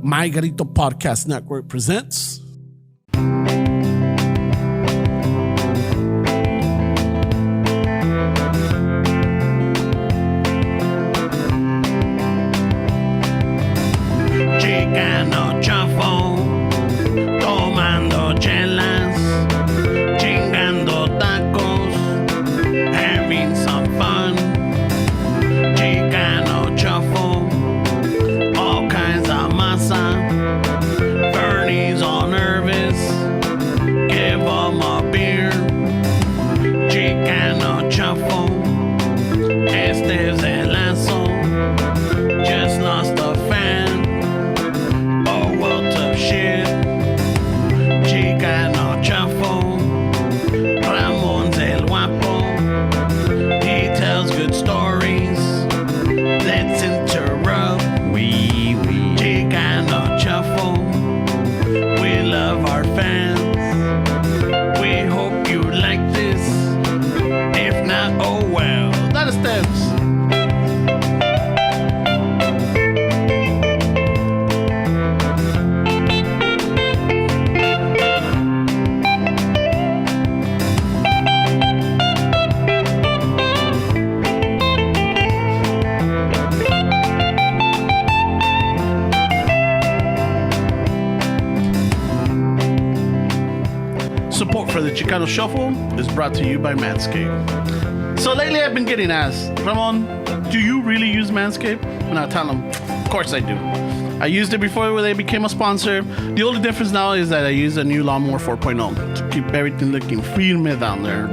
My Garito Podcast Network presents Chicano, Chapo, tomando chelas, chingando tacos, having some fun. Chicano, Chapo, all kinds of masa. Bernie's all nervous, give him a beer. Chicano, Chapo, este es el lazo, just lost a fan. Chicano, Chapo, Ramon's el guapo. He tells good stories. Let's interrupt. Chicano, Chapo. We love our fans. We hope you like this. If not, oh well. That is steps. Support for the Chicano Shuffle is brought to you by Manscaped. So lately I've been getting asked, Ramon, do you really use Manscaped? And I tell them, of course I do. I used it before they became a sponsor. The only difference now is that I use a new Lawnmower 4.0 to keep everything looking firme down there.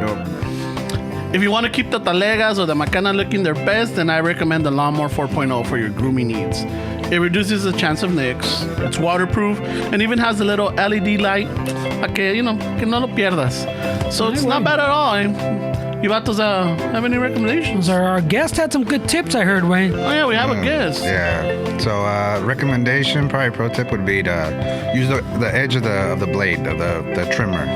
If you want to keep the talegas or the macana looking their best, then I recommend the Lawnmower 4.0 for your grooming needs. It reduces the chance of nicks, it's waterproof, and even has a little LED light que no lo pierdas. So it's not bad at all. You vatos have any recommendations? Our guest had some good tips, I heard, Wayne. Oh, yeah, we have a guest. Yeah. So recommendation, probably pro tip would be to use the edge of the blade, of the trimmer.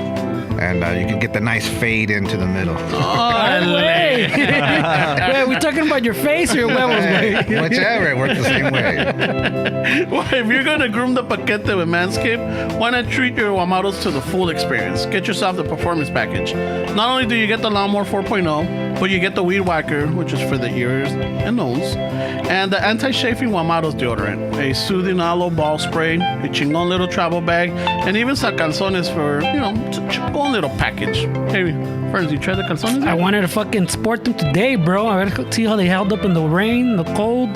And you can get the nice fade into the middle. Oh, Wait, are we talking about your face or your huevos, Wayne? Whichever, it works the same way. Well, if you're going to groom the paquete with Manscaped, why not treat your Wamados to the full experience? Get yourself the performance package. Not only do you get the Lawnmower 4.0, but you get the Weed Whacker, which is for the ears and nose, and the anti-chafing Wamados deodorant, a soothing aloe ball spray, a chingon little travel bag, and even some calzones for, chingon little package. Hey, friends, you tried the calzones? I wanted to fucking sport them today, bro. I gotta see how they held up in the rain, the cold.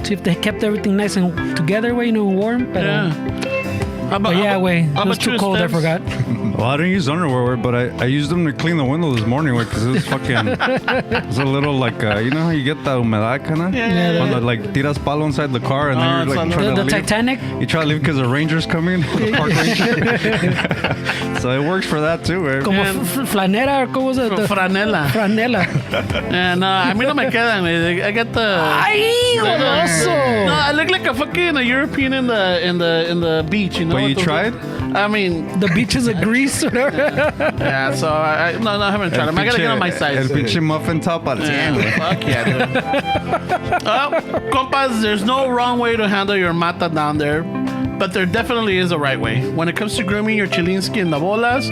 See if they kept everything nice and together, warm. But, Yeah. It was too cold, I forgot. Well, I didn't use underwear, but I used them to clean the window this morning because it was fucking. It's a little like you know how you get the humedad kind of. Yeah. When the, like tiras palo inside the car and then you're like trying to The leave. Titanic? You try to leave because the Ranger's coming, the park ranger. So it works for that too, right? Como flanera, or ¿cómo was it? Franela. Franela. And a mí no me quedan, güey. I get the. Ay, No, I look like a fucking European in the beach, you know. But you tried? I mean, The beaches of Greece, whatever. yeah. So I haven't tried them. I gotta get on my size. El pinche muffin top al 100, güey. Fuck yeah, dude. Well, compas, there's no wrong way to handle your mata down there, but there definitely is a right way. When it comes to grooming your chilinski and the bolas,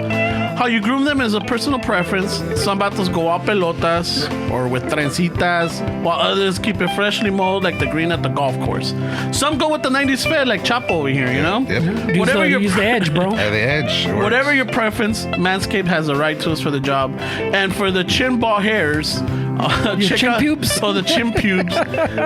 how you groom them is a personal preference. Some vatos go a pelotas or with trencitas, while others keep it freshly mowed like the green at the golf course. Some go with the 90s fed like Chapo over here, you know? Yep. Use the edge, bro. The edge. Works. Whatever your preference, Manscaped has the right tools for the job. And for the chin ball hairs, pubes? Oh, the chin pubes.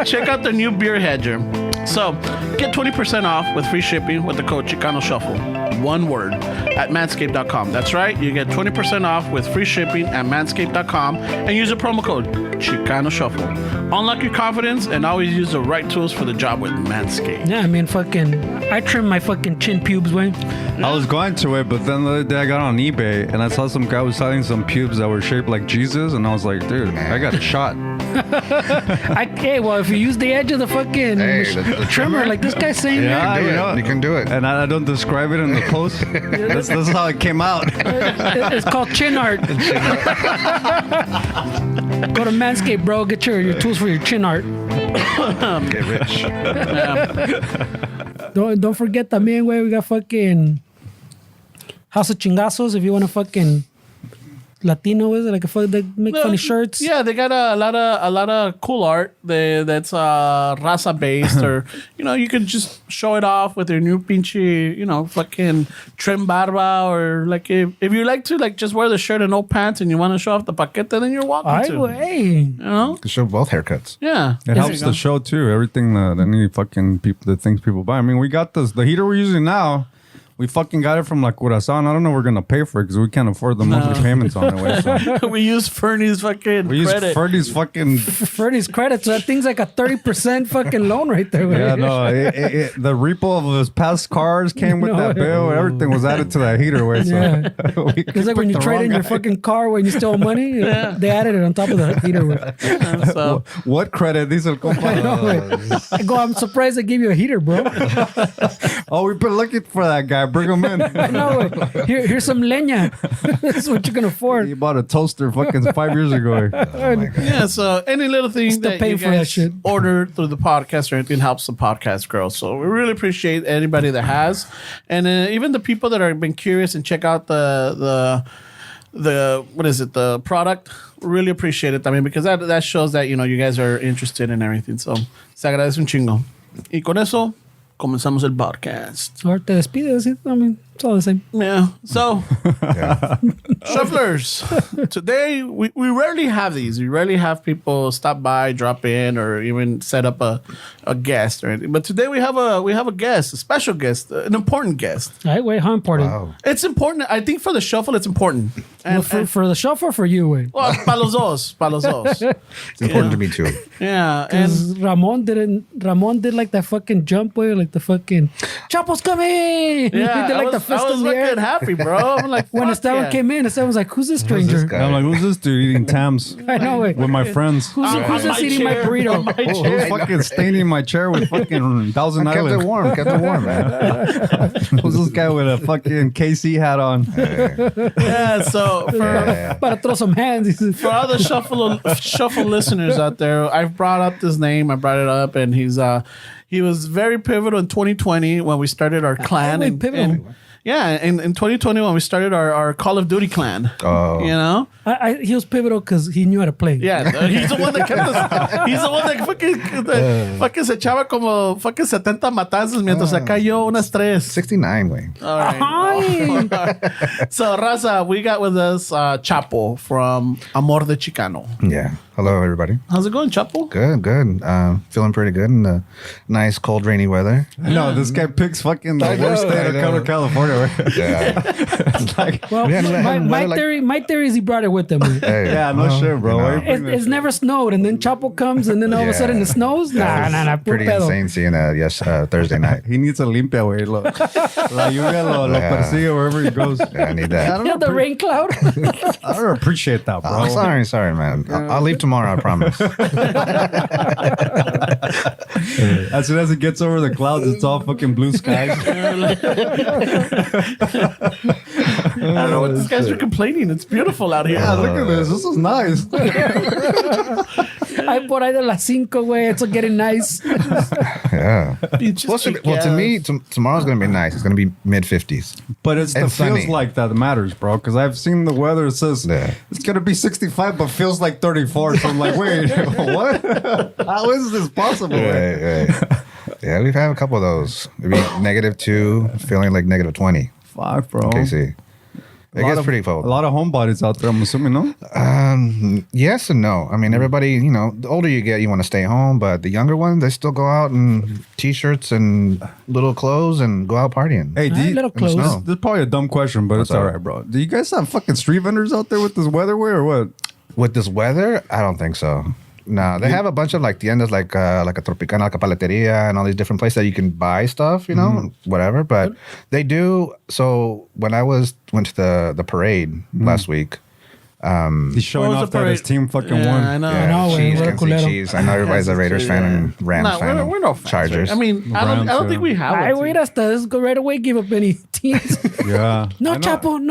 Check out the new beard hedger. So, get 20% off with free shipping with the code Chicano Shuffle. One word at manscaped.com. That's right, you get 20% off with free shipping at manscaped.com and use the promo code Chicano Shuffle. Unlock your confidence and always use the right tools for the job with Manscaped. Yeah, I mean, I trim my fucking chin pubes, Wayne. I was going to it, but then the other day I got on eBay and I saw some guy was selling some pubes that were shaped like Jesus, and I was like, dude, I got a shot. Well, if you use the edge of the fucking the trimmer, like this guy's saying, You can do it. And I don't describe it in the post. That's how it came out. it's called chin art. Go to to Manscaped, bro. Get your tools for your chin art. Get rich. Don't forget también, güey. We got fucking House of Chingazos if you want to fucking Latino, is it like they make funny shirts? Yeah, they got a lot of cool art that's raza based, or you can just show it off with your new pinche fucking trim barba, or like if you like to like just wear the shirt and no pants and you want to show off the paquete, then you're welcome to. Hey. You show both haircuts. Yeah, It helps the show too. Everything that any fucking people, the things people buy. I mean, we got the heater we're using now. We fucking got it from like Curaçao. I don't know we're gonna pay for it because we can't afford the monthly payments on it. Way, so. We use Fernie's fucking We use credit. Ferdy's fucking. Fernie's credit, so that thing's like a 30% fucking loan right there. Yeah, no. The repo of his past cars came with that bill. Everything was added to that heater. Way, so Yeah. It's like when you trade in your fucking car when you steal money, they added it on top of the heater. So What credit? These are I go, I'm surprised they give you a heater, bro. Oh, we've been looking for that guy. Bring him in. I know. Here's some leña. This is what you can afford. He bought a toaster fucking 5 years ago. yeah, so any little thing Still that paying you for that guys shit. order through the podcast or anything helps the podcast grow. So we really appreciate anybody that has, and even the people that have been curious and check out the what is it, the product. Really appreciate it. I mean, because that shows that you guys are interested in everything. So se agradece un chingo. Y con eso comenzamos el podcast. Or te despides. I mean, it's all the same. Yeah. So, shufflers, today we rarely have these. We rarely have people stop by, drop in, or even set up a guest or anything. But today we have a guest, a special guest, an important guest. All right, wait, how important? Wow. It's important. I think for the shuffle, it's important. Well, for the shuffle or for you, wait? Well, pa los dos. It's important to me too. Yeah. And Because Ramon did like that fucking jump way, like the fucking Chapo's coming. yeah, he did like the fist I was in the air. looking happy, bro. I'm like, When fuck Esteban yeah. came in, Esteban was like, "Who's this stranger?" guy? I'm like, who's this dude eating Tams I know, wait. with my friends? Who's On this eating my chair, burrito? on my Who's chair. fucking staining my chair with fucking Thousand Kept it Island? warm. Kept it warm, man. Who's this guy with a fucking KC hat on? Yeah, so for About to throw some hands. He said, for all the shuffle listeners out there, I've brought up this name. I brought it up, and he was very pivotal in 2020 when we started our clan. wait, pivotal? In 2020 when we started our Call of Duty clan. Oh. You know? he was pivotal because he knew how to play. Yeah, he's the one that kept us. He's the one that fucking se echaba como fucking 70 matanzas mientras acá yo unas 3. 69, way. All right. Ay. So, Raza, we got with us Chapo from AmorDeChicano. Yeah. Hello, everybody. How's it going, Chapo? Good. Feeling pretty good in the nice, cold, rainy weather. No, this guy picks fucking the worst state of Southern California. Right? Yeah. It's like, Well, We had my theory is he brought it with him. Hey, yeah, no shit, bro. you know, Why you bring that It's shit? never snowed, and then Chapo comes, and then all of a sudden it snows. Nah, puro pretty pedo. insane seeing that Thursday night. He needs a limpia, güey. La lluvia lo persigue wherever he goes. Yeah, I need that. You know the rain cloud? I don't appreciate that, bro. Oh, sorry, man. I'll leave tomorrow, I promise. As soon as it gets over the clouds, it's all fucking blue skies. I don't know what these guys are complaining. It's beautiful out here. Yeah, look at this. This is nice. Ay, por ahí de las 5, güey. It's getting nice. Yeah. Well, to me, tomorrow's going to be nice. It's going to be mid-50s. But it's the And feels sunny. like that matters, bro. Because I've seen the weather. It says Yeah. it's going to be 65, but feels like 34. So I'm like, wait, what? How is this possible? Right. Yeah, we've had a couple of those. Maybe -2, feeling like -20. Fuck, bro. KC. It gets pretty cold. A lot of homebodies out there, I'm assuming, no? Yes and no. I mean, everybody, the older you get, you want to stay home, but the younger ones, they still go out in t-shirts and little clothes and go out partying. Hey, do you, little clothes. This is probably a dumb question, but it's What's all up? right, bro. Do you guys have fucking street vendors out there with this weather way or what? With this weather, I don't think so. No, they have a bunch of like tiendas like a Tropicana, like a Paleteria, and all these different places that you can buy stuff, whatever. But they do. So when I went to the parade last week. He's showing What was off the that his parade? team fucking Yeah, won. I know. Yeah, know, Chiefs, we're Kansas City culero. Chiefs. I know everybody's a Raiders fan and Rams fan. We're no fans, Chargers. I mean, I don't think we have I it. wait hasta this go right away. Give up any teams. Yeah. No, I know-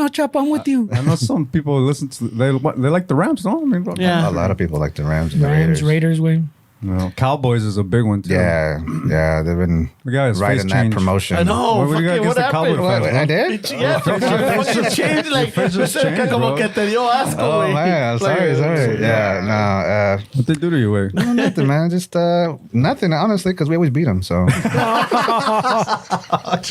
Chapo, I'm with you. I know some people listen to they like the Rams. No, I mean, Yeah. A lot of people like the Rams and the Rams, Raiders. Raiders, way. no. Cowboys is a big one too. Yeah, they've been The guy has riding face that change. promotion. I know. What do you got fucking, against what the Cowboy happened? fans? I did? Yeah, fucking changed. Like, face just cerca changed, como bro. que te dio asco, Oh güey. man, I'm Like, sorry. Yeah, What they do to you, way? no, nothing, man. Just nothing, honestly, because we always beat them. So,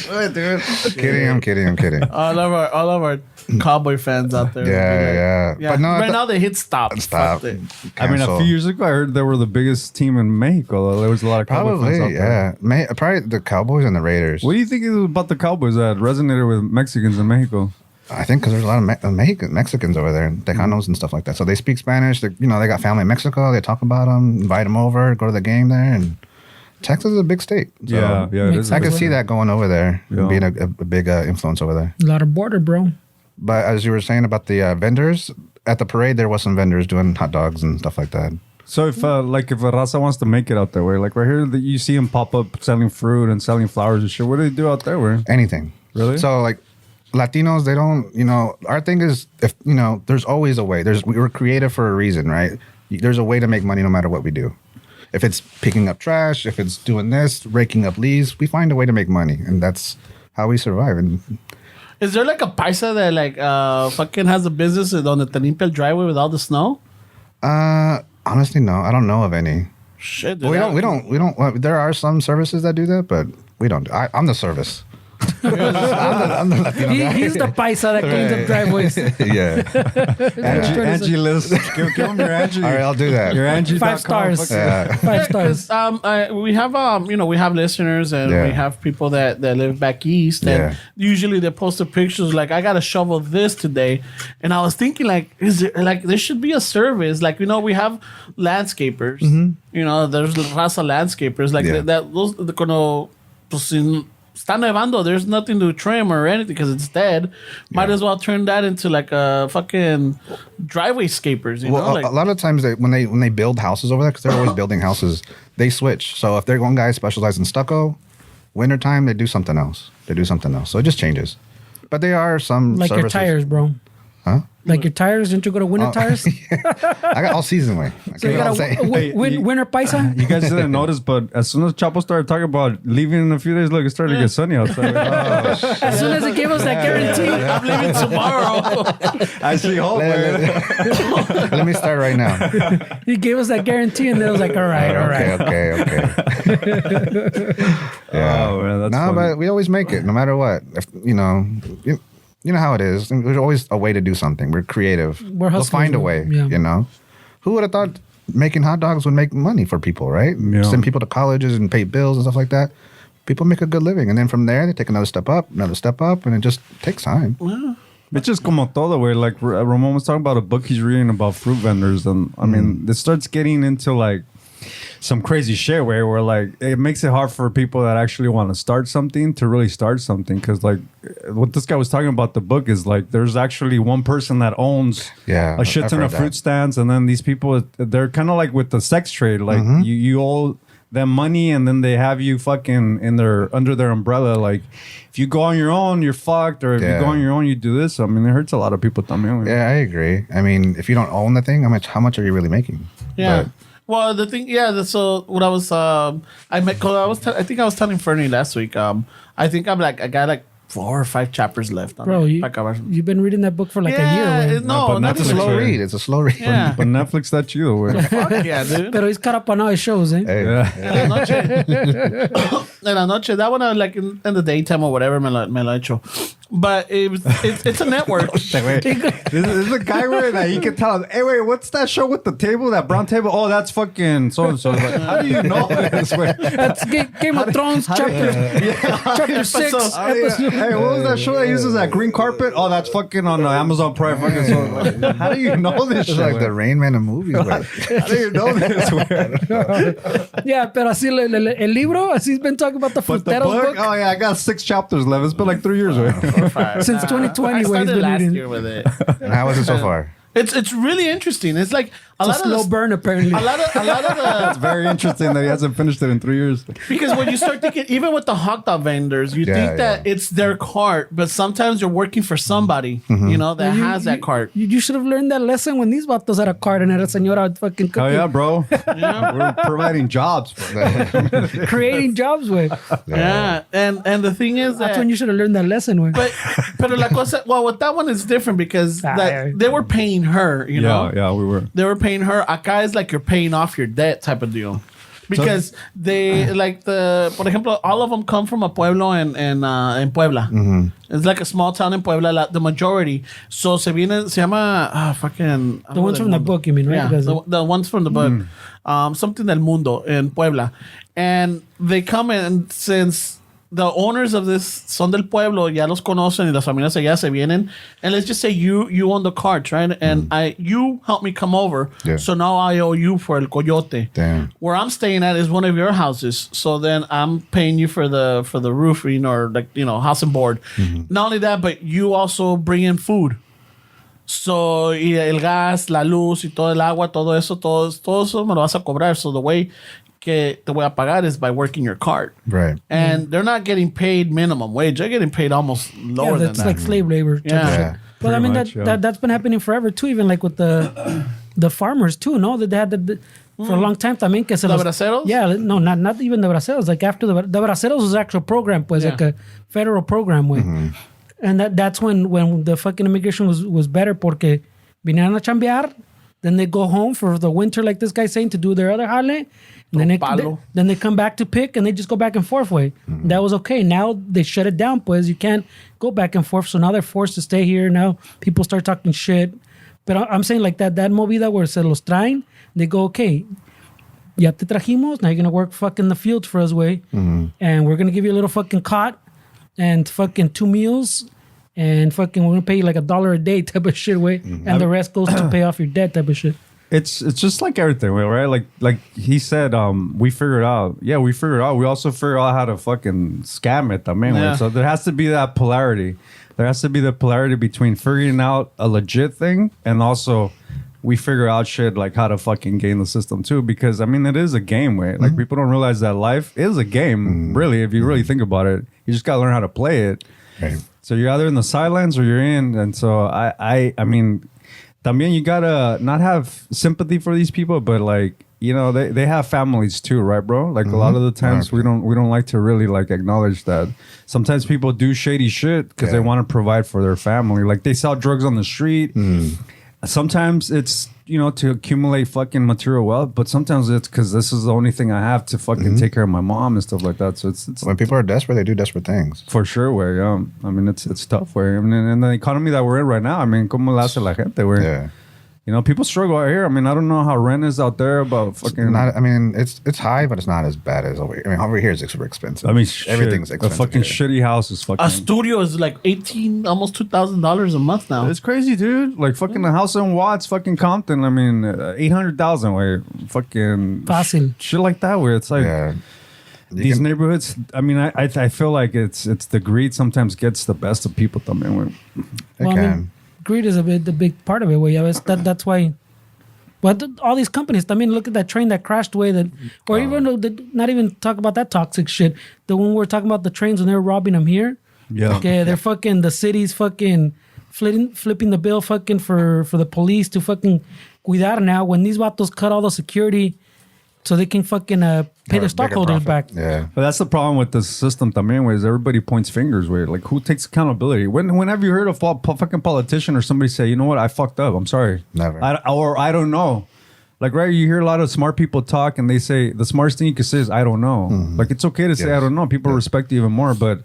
I'm kidding. All of our cowboy fans out there. Yeah. Yeah. But no, right now they hit stop. stop. Fuck it. I mean, a Cancel. few years ago, I heard they were the biggest team in Mexico. Though. There was a lot of Cowboy fans out Probably, there. yeah. Probably the Cowboys and the Raiders. What do you think is about the Cowboys that resonated with Mexicans in Mexico? I think because there's a lot of Mexicans over there, Tejanos and stuff like that. So they speak Spanish. They got family in Mexico. They talk about them, invite them over, go to the game there. And Texas is a big state. So Yeah, it is. I can see that going over there, Yeah. being a big influence over there. A lot of border, bro. But as you were saying about the vendors, at the parade, there was some vendors doing hot dogs and stuff like that. So if a Raza wants to make it out there, where like right here, you see them pop up selling fruit and selling flowers and shit. What do they do out there? Where? Anything. Really? So like Latinos, they don't, our thing is, if there's always a way. We were creative for a reason, right? There's a way to make money no matter what we do. If it's picking up trash, if it's doing this, raking up leaves, we find a way to make money, and that's how we survive. And Is there like a paisa that like fucking has a business on the Te limpia el driveway with all the snow? honestly, no, I don't know of any. Shit, dude. We don't. Well, there are some services that do that, but we don't. I'm the service. I'm the Latino guy. He's the paisa that cleans up driveways. Yeah. Angie list. Give them your Angie. All right, I'll do that. Your Angie. 5 stars. 5 stars. We have we have listeners and Yeah. we have people that live back east and Yeah. usually they post the pictures like I gotta shovel this today, and I was thinking like is there like there should be a service like we have landscapers, there's raza landscapers like Yeah. that those cuando pues sin está nevando, there's nothing to trim or anything because it's dead. Might as well turn that into like a fucking driveway scapers, you know? Well, Like, a lot of times when they build houses over there, because they're always building houses, they switch. So if they're one guy specializes in stucco, wintertime they do something else. So it just changes. But there are some Like your services. tires, bro. Huh? Like your tires, didn't you go to winter tires? I got all season way. So you got a winter paisa? You guys didn't notice, but as soon as Chapo started talking about leaving in a few days, look, it started to get sunny outside. As soon as he gave us that guarantee. I'm leaving tomorrow. I see hope, man. Let me start right now. He gave us that guarantee and it was like, all right. Okay. Yeah. Oh, man, that's no, funny. but we always make it, no matter what. If, you know how it is. There's always a way to do something. We're creative. We're We'll hustlers, find a man. way. Yeah. Who would have thought making hot dogs would make money for people, right? Yeah. Send people to colleges and pay bills and stuff like that. People make a good living, and then from there they take another step up, and it just takes time. It's just como todo, where like Ramon was talking about a book he's reading about fruit vendors, and I mean, it starts getting into like some crazy shit where like it makes it hard for people that actually want to start something to really start something, because like what this guy was talking about the book is like there's actually one person that owns a shit I've ton heard of that. fruit stands, and then these people they're kind of like with the sex trade, like you owe them money and then they have you fucking under their umbrella. Like if you go on your own you're fucked, or if you Yeah. go on your own you do this. I mean, it hurts a lot of people también. Yeah, I agree. I mean, if you don't own the thing, how much are you really making? Yeah. But- Well, the thing, so what I was, I think I was telling Fernie last week. I think I got like 4 or 5 chapters left. Bro, you've been reading that book for like a year, güey. No, but not It's a even slow sure. read. It's a slow read. Yeah. But Netflix that you though. Fuck yeah, dude. Pero he's caught up on all his shows, eh? Hey. Yeah. En la noche, that one I like in the daytime or whatever me lo echo. But it's a network. This is a guy where that you can tell him, hey, wait, what's that show with the table, that brown table? Oh, that's fucking so and so. Like, how do you know this? That's Game of Thrones chapter 6. episode. Hey, what was that show that uses that green carpet? Oh, that's fucking on Amazon Prime. Fucking so, like, how do you know this It's shit? like the Rain Man of movies. But How do you know this? Yeah, pero así el libro, así he's been talking about the But the Fruteros book. oh yeah, I got 6 chapters left. It's been like 3 years, right? Since 2020, I where he's started been last reading. year with it. and how was it so far? It's really interesting. It's like a It's a lot of slow the, burn, apparently. a lot of the It's very interesting that he hasn't finished it in 3 years. because when you start thinking, even with the hot dog vendors, you think that it's their cart, but sometimes you're working for somebody, you know, that has that cart. You should have learned that lesson when these vatos had a cart and had a señora fucking cooking. Oh yeah, bro. We're providing jobs. Creating jobs, way. Yeah, and the thing is That's that, when you should have learned that lesson, way. but la cosa, well, with that one it's different because that they were paying her, you know. Yeah, we were. They were paying her. Acá is like you're paying off your debt type of deal. Because they like por ejemplo, all of them come from a pueblo in Puebla. It's like a small town in Puebla. The majority. So se llama fucking The ones from the book, you mean, right? Yeah, Because the ones from the book. Something del mundo in Puebla, and they come in since the owners of this son del pueblo ya los conocen y las familias allá se vienen, and let's just say you own the carts, right? And you helped me come over, so now I owe you for el coyote. Damn. Where I'm staying at is one of your houses, so then I'm paying you for the roofing or like house and board. Not only that, but you also bring in food. So y el gas, la luz y todo el agua, todo eso me lo vas a cobrar. So the way que te voy a pagar is by working your cart. Right. And they're not getting paid minimum wage. They're getting paid almost lower than that's that. like slave labor. Yeah. But I Pretty mean, much, that's been happening forever too, even like with the farmers too, no? That they had for a long time también que se ¿The los... braceros? Yeah, no, not even the braceros. Like after the braceros was an actual program, pues, like a federal program, way. And that's when the fucking immigration was better porque vinieron a chambear, then they go home for the winter, like this guy saying, to do their other jale. And then they come back to pick and they just go back and forth way. That was okay. Now they shut it down, pues. You can't go back and forth. So now they're forced to stay here. Now people start talking shit. But I'm saying like that movida where se los traen, they go, okay, ya te trajimos, now you're going to work fucking the field for us, way. And we're going to give you a little fucking cot and fucking 2 meals. And fucking we're going to pay you like $1 a day type of shit, way. And the rest goes to pay off your debt type of shit. It's just like everything, right? Like he said, we figured out. Yeah, we figured out. We also figured out how to fucking scam it, también, Yeah. So there has to be that polarity. There has to be the polarity between figuring out a legit thing and also we figure out shit like how to fucking game the system too. Because I mean, it is a game, way. Like people don't realize that life is a game, really. If you really think about it, you just gotta learn how to play it. Right. So you're either in the sidelines or you're in. And so I mean, también you gotta not have sympathy for these people, but like, they have families too, right, bro? Like a lot of the times we don't like to really like acknowledge that sometimes people do shady shit because they want to provide for their family. Like they sell drugs on the street. Sometimes it's, to accumulate fucking material wealth, but sometimes it's because this is the only thing I have to fucking take care of my mom and stuff like that. So it's When people are desperate, they do desperate things. for sure, way. I mean, it's tough, way. I mean, and the economy that we're in right now, I mean, como la hace la gente, way. Yeah. People struggle out here. I mean, I don't know how rent is out there, but fucking. It's high, but it's not as bad as over here. I mean, over here is super expensive. I mean, everything's a expensive. fucking here. shitty house is fucking. A studio is like almost $2,000 a month now. It's crazy, dude. Like fucking a house in Watts, fucking Compton. I mean, 800,000 way, fucking Fácil. shit like that. Where it's like Yeah. these neighborhoods. I mean, I feel like it's the greed sometimes gets the best of people. También, Well, I mean, greed is the big part of it. Way that's why. But all these companies, I mean, look at that train that crashed away. Even though not even talk about that toxic shit. The one we're talking about the trains when they're robbing them here. Yeah. Okay, they're fucking the city's fucking flipping the bill fucking for the police to fucking cuidar now. When these vatos cut all the security so they can fucking pay their stockholders back. Yeah. But that's the problem with the system también, where everybody points fingers. Where like, who takes accountability? When have you heard a fucking politician or somebody say, you know what, I fucked up. I'm sorry. Never. I don't know. Like, right, you hear a lot of smart people talk and they say the smartest thing you can say is, I don't know. Like, it's okay to say, I don't know. People respect you even more, but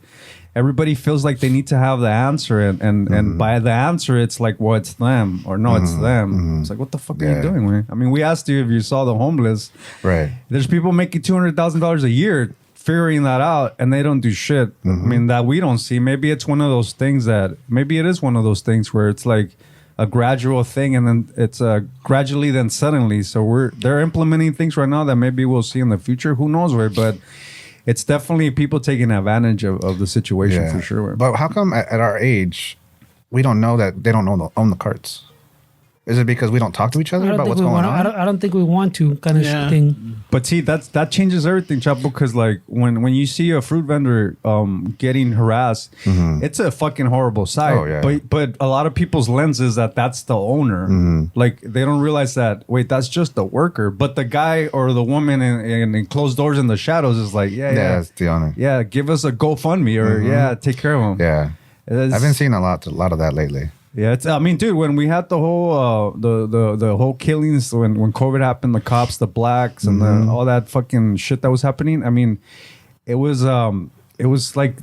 everybody feels like they need to have the answer. And by the answer, it's like, well, it's them. Or no, it's them. It's like, what the fuck are you doing, man? I mean, we asked you if you saw the homeless. Right. There's people making $200,000 a year figuring that out and they don't do shit. I mean, that we don't see. Maybe it's one of those things maybe it is one of those things where it's like a gradual thing and then it's gradually then suddenly. So they're implementing things right now that maybe we'll see in the future. Who knows where, but it's definitely people taking advantage of the situation for sure. But how come at our age, we don't know that they don't own the carts? Is it because we don't talk to each other about what's going on? I don't think we want to kind of thing. But see, that changes everything, Chapo. Because like when you see a fruit vendor getting harassed, it's a fucking horrible sight. Oh, yeah. But a lot of people's lens is that's the owner. Like they don't realize that. Wait, that's just the worker. But the guy or the woman in closed doors in the shadows is like, yeah, it's the owner. Yeah, give us a GoFundMe or take care of him. Yeah, I've been seeing a lot of that lately. Yeah, I mean, dude, when we had the whole the whole killings when COVID happened, the cops, the blacks, and all that fucking shit that was happening. I mean, it was like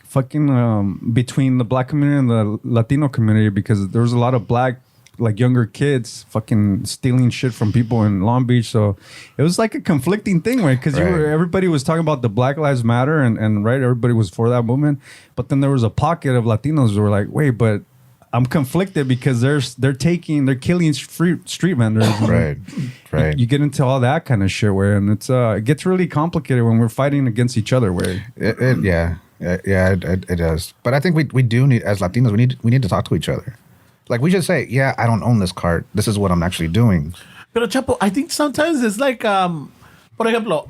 fucking between the black community and the Latino community, because there was a lot of black, like, younger kids fucking stealing shit from people in Long Beach. So it was like a conflicting thing, right? Because everybody was talking about the Black Lives Matter and right, everybody was for that movement. But then there was a pocket of Latinos who were like, wait, but I'm conflicted because they're killing street vendors. Right. You get into all that kind of shit where, and it gets really complicated when we're fighting against each other. Where it does. But I think we do need, as Latinos, we need to talk to each other. Like, we should say, yeah, I don't own this cart. This is what I'm actually doing. Pero Chapo, I think sometimes it's like, por ejemplo,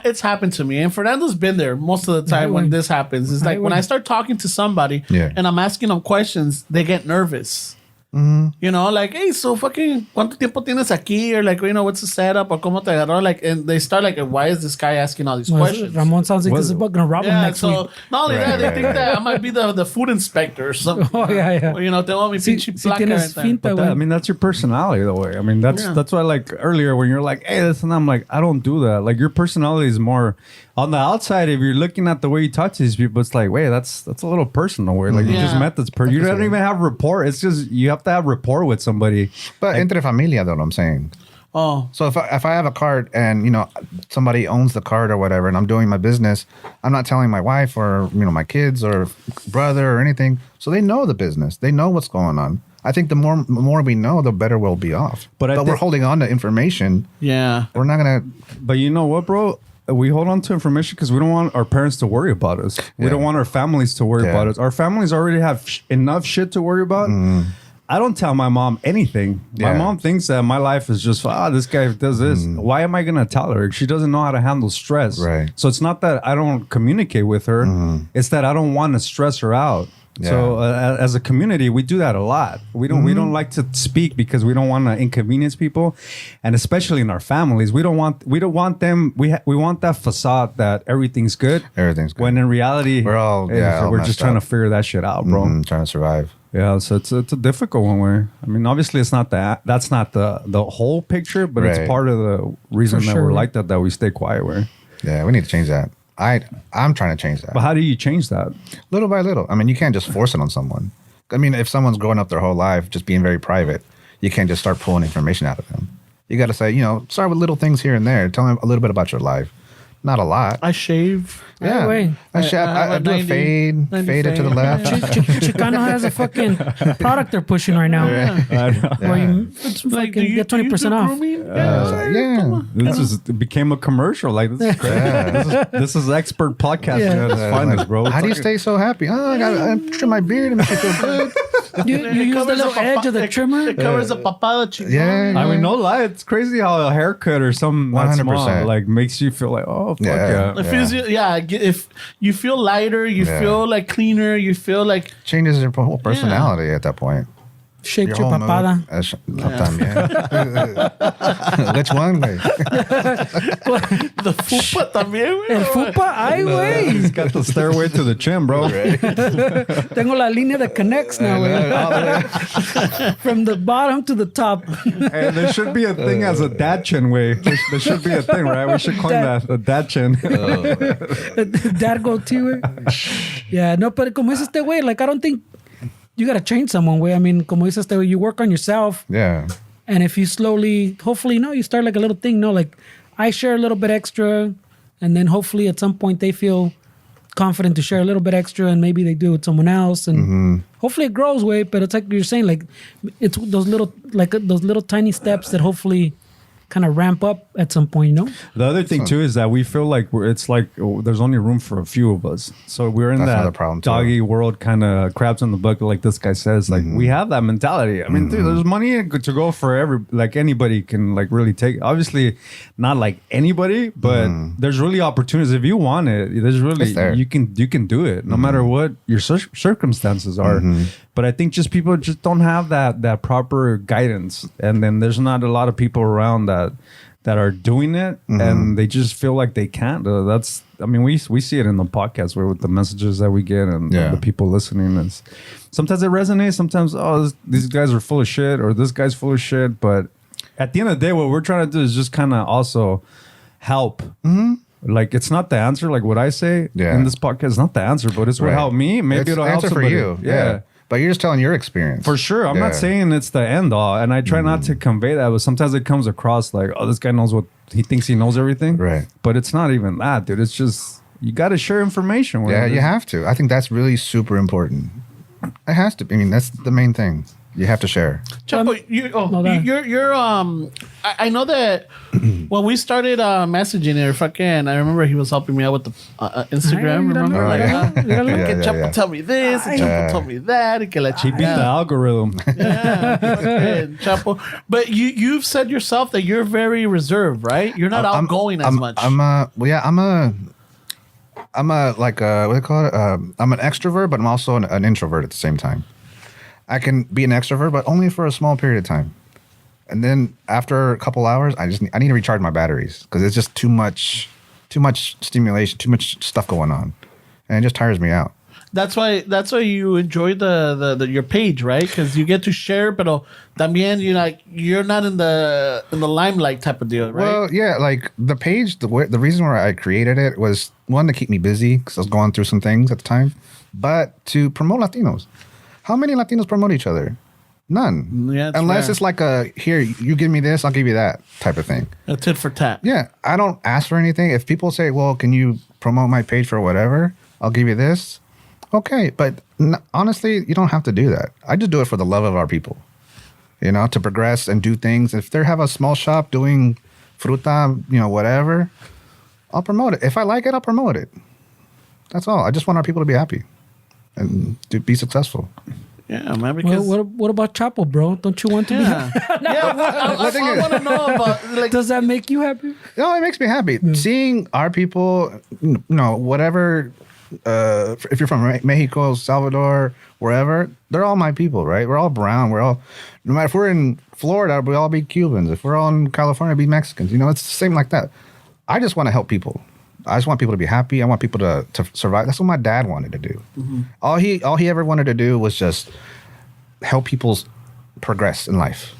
it's happened to me, and Fernando's been there most of the time when this happens. It's like when I start talking to somebody and I'm asking them questions, they get nervous. You know, like, hey, so fucking, ¿cuánto tiempo tienes aquí? Or like, you know, what's the setup? Or ¿cómo te agarró? Like, and they start like, why is this guy asking all these questions? Ramon sounds like this is going to rob him next week. Not only that, they think that I might be the food inspector or something. Oh, yeah. Or, you know, te want me pinche placa. I mean, that's your personality, the way. I mean, that's why, like, earlier when you're like, hey, this and I'm like, I don't do that. Like, your personality is more on the outside. If you're looking at the way you talk to these people, it's like, wait, that's a little personal. Where like you just met this person, you don't even have rapport. It's just you have to have rapport with somebody. But entre familia, though, what I'm saying. Oh, so if I have a cart and, you know, somebody owns the cart or whatever, and I'm doing my business, I'm not telling my wife or, you know, my kids or brother or anything. So they know the business. They know what's going on. I think the more we know, the better we'll be off. But we're holding on to information. Yeah, we're not gonna. But you know what, bro? We hold on to information because we don't want our parents to worry about us. We don't want our families to worry about us. Our families already have enough shit to worry about. I don't tell my mom anything. My mom thinks that my life is just, this guy does this. Why am I going to tell her? She doesn't know how to handle stress. Right. So it's not that I don't communicate with her. It's that I don't want to stress her out. Yeah. So as a community, we do that a lot. We don't like to speak because we don't want to inconvenience people, and especially in our families, we don't want them. We want that facade that everything's good. Everything's good. When in reality, we're just trying to figure that shit out, bro. Trying to survive. Yeah, so it's a difficult one. Where I mean, obviously, it's not that's not the whole picture, but it's part of the reason that we're like that we stay quiet. Where we need to change that. I'm trying to change that. But how do you change that? Little by little. I mean, you can't just force it on someone. I mean, if someone's growing up their whole life just being very private, you can't just start pulling information out of them. You got to say, you know, start with little things here and there. Tell them a little bit about your life. Not a lot. I shave. Yeah. I do a fade it to the left. Chicano has a fucking product they're pushing right now. Where you get 20% off. It became a commercial. Like, this is great. This is expert podcasting at its finest, bro. How do you stay so happy? Oh, I trim my beard and make it feel good. You use the little edge of the trimmer? It covers the papada Chicano. Yeah. I mean, no lie. It's crazy how a haircut or something that small, like, makes you feel like, oh, fuck yeah. It feels, if you feel lighter, you feel like cleaner, you feel like... Changes your whole personality at that point. Shaped your papada. Which one, güey? The fupa también, güey. El fupa, ay, güey. He's got the stairway to the chin, bro. Tengo la línea that connects now, güey. From the bottom to the top. Hey, there should be a thing as a dad chin, way. There should be a thing, right? We should coin that, the dad chin. Dad goatee, güey. Yeah, no, but como es este güey, like, I don't think you got to change someone, way. I mean, como dices, you work on yourself. Yeah. And if you slowly, hopefully, you start like a little thing, like I share a little bit extra, and then hopefully at some point they feel confident to share a little bit extra, and maybe they do it with someone else, and hopefully it grows, way. But it's like you're saying, like it's those little tiny steps that hopefully kind of ramp up at some point, you know? The other thing too is that we feel like it's like there's only room for a few of us. So we're in That's another that problem, too. doggy world, kind of crabs in the bucket, like this guy says. Like we have that mentality. I mean, dude, there's money to go for anybody can like really take. Obviously, not like anybody, but there's really opportunities if you want it. There's really you can do it no matter what your circumstances are. But I think just people just don't have that proper guidance, and then there's not a lot of people around that are doing it, and they just feel like they can't. We see it in the podcast where with the messages that we get and the people listening. Is sometimes it resonates. Sometimes these guys are full of shit, or this guy's full of shit. But at the end of the day, what we're trying to do is just kind of also help. Like it's not the answer. Like what I say in this podcast is not the answer, but it's what helped me. Maybe it'll help somebody. For you. Yeah. But you're just telling your experience. For sure. I'm not saying it's the end all. And I try not to convey that, but sometimes it comes across like, this guy knows what he thinks he knows everything. Right. But it's not even that, dude. It's just, you got to share information. Yeah, you have to. I think that's really super important. It has to. I mean, that's the main thing. You have to share. Chapo, I know that when we started messaging I remember he was helping me out with the Instagram. Remember? Chapo tell me this, and Chapo told me that. And que la He beat the algorithm. Chapo. But you've said yourself that you're very reserved, right? You're not outgoing as much. I'm a what do you call it? I'm an extrovert, but I'm also an introvert at the same time. I can be an extrovert, but only for a small period of time. And then after a couple hours, I need to recharge my batteries because it's just too much stimulation, too much stuff going on, and it just tires me out. That's why you enjoy the your page, right? Because you get to share, but también you're not in the limelight type of deal, right? Well, yeah, like the page, the reason why I created it was one to keep me busy because I was going through some things at the time, but to promote Latinos. How many Latinos promote each other? None. Yeah, unless it's like here, you give me this, I'll give you that type of thing. A tit for tat. Yeah, I don't ask for anything. If people say, well, can you promote my page for whatever? I'll give you this. Okay, but honestly, you don't have to do that. I just do it for the love of our people, to progress and do things. If they have a small shop doing fruta, whatever, I'll promote it. If I like it, I'll promote it. That's all. I just want our people to be happy and to be successful. Yeah, man. Because what about Chapo, bro? Don't you want to be happy? I want to know about. Does that make you happy? No, it makes me happy. Seeing our people, whatever, if you're from Mexico, Salvador, wherever, they're all my people, right? We're all brown. No matter if we're in Florida, we all be Cubans. If we're all in California, be Mexicans. It's the same like that. I just want to help people. I just want people to be happy. I want people to survive. That's what my dad wanted to do. All he ever wanted to do was just help people progress in life,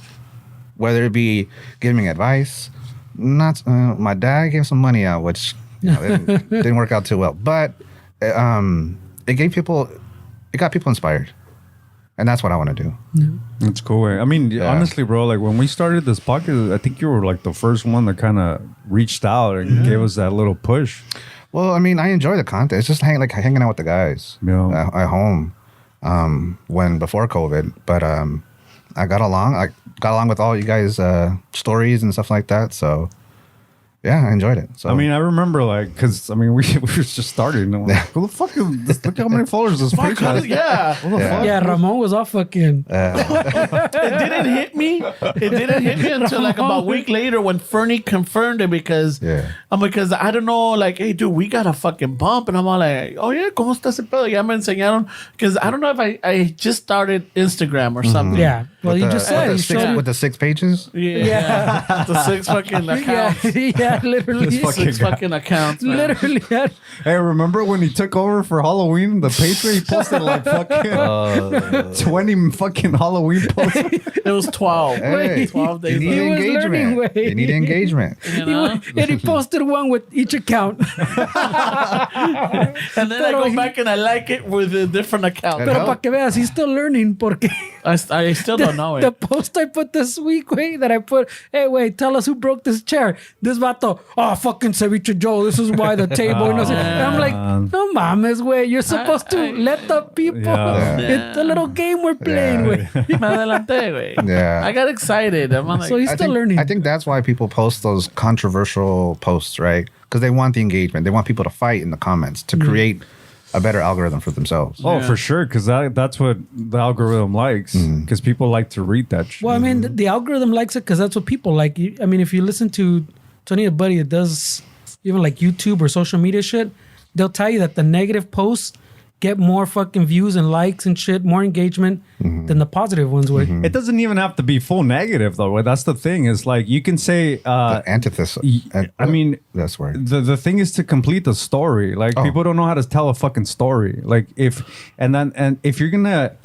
whether it be giving advice. My dad gave some money out, which didn't work out too well, but it got people inspired, and that's what I want to do. That's cool. I mean, honestly, bro, like when we started this podcast, I think you were like the first one that kind of reached out and gave us that little push. Well, I mean, I enjoy the content. It's just hanging out with the guys at home before COVID. But I got along. I got along with all you guys' stories and stuff like that. So yeah, I enjoyed it. So I mean, I remember because we were just starting. And like, who the fuck is this? Look how many followers this page has. Yeah. Yeah, Ramon was all fucking. It didn't hit me. It didn't hit me until like about a week later when Fernie confirmed it because I don't know, like, hey, dude, we got a fucking bump. And I'm all like, oh, yeah, ¿cómo está ese pedo? Ya me enseñaron. Because I don't know if I just started Instagram or something. Yeah. Well, you just said. With the 6 pages? Yeah. The 6 fucking accounts. Yeah, literally. Six fucking accounts, man. Literally. Hey, remember when he took over for Halloween? The page where he posted like fucking 20 fucking Halloween posts. It was 12. Hey, 12 days. You need engagement. You need engagement. And he posted one with each account. And then I go back and I like it with a different account. Pero para que veas, he's still learning porque I still don't know it. The post I put this week, that I put, hey, wait, tell us who broke this chair. This vato vato, oh, fucking Ceviche Joe, this is why the table. And I'm like, no mames, güey. You're supposed to let the people. Yeah. It's a little game we're playing, güey. Me adelanté, güey. Yeah. I got excited. I'm like, So he's still learning. I think that's why people post those controversial posts, right? Because they want the engagement. They want people to fight in the comments to create a better algorithm for themselves. Oh, for sure, because that's what the algorithm likes. Because people like to read that shit. Well, I mean, the algorithm likes it because that's what people like. I mean, if you listen to Tony, a buddy that does even like YouTube or social media shit, they'll tell you that the negative posts get more fucking views and likes and shit, more engagement than the positive ones would. It doesn't even have to be full negative, though. That's the thing. Is like you can say The antithesis. I mean, that's where. the thing is to complete the story. Like people don't know how to tell a fucking story. Like if you're gonna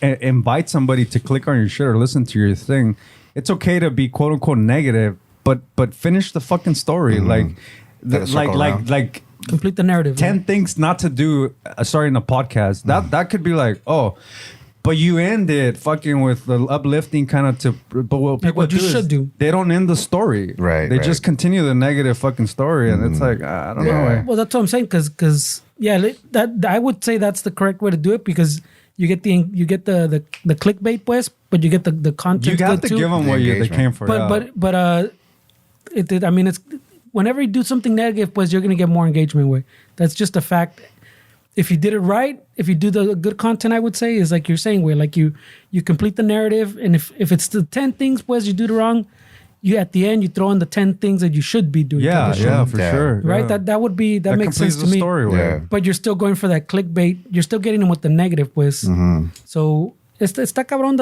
invite somebody to click on your shit or listen to your thing, it's okay to be quote unquote negative, but finish the fucking story. Like Complete the narrative. 10 things not to do starting a podcast. That could be like, oh, but you end it fucking with the uplifting kind of to, but what people what you do is should do. they don't end the story. Right, They right. just continue the negative fucking story. And it's like, I don't know. Well, that's what I'm saying. Because that I would say that's the correct way to do it because you get the clickbait, pues, but you get the content. You have good to too. give them what they engagement. came for. But I mean, it's whenever you do something negative, pues, you're gonna get more engagement with. That's just a fact. If you did it right, if you do the good content, I would say is like you're saying, where like you complete the narrative, and if it's the 10 things, pues, you do it wrong, you at the end you throw in the 10 things that you should be doing. yeah, for Yeah. sure. Right. Yeah. That would be that makes sense completes to the me. story. Yeah. Way. But you're still going for that clickbait. You're still getting them with the negative, pues. So está cabrón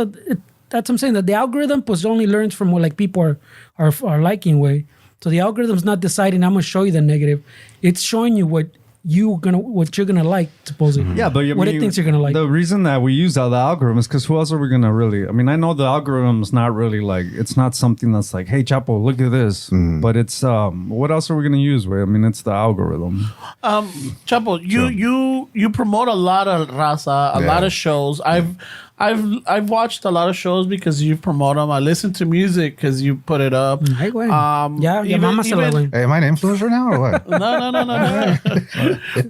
that's what I'm saying, that the algorithm pues only learns from what like people are liking, way. So the algorithm's not deciding I'm gonna show you the negative. It's showing you what you're gonna like, supposedly. Yeah, but what it thinks you're gonna like. The reason that we use the algorithm is because who else are we gonna really? I mean, I know the algorithm's not really like it's not something that's like, hey, Chapo, look at this. But it's what else are we gonna use? I mean, it's the algorithm. Chapo, you promote a lot of raza, a lot of shows. I've watched a lot of shows because you promote them. I listen to music because you put it up. Ay, güey. Ya even- mama se la, güey. Hey, am I an influencer now or what? No.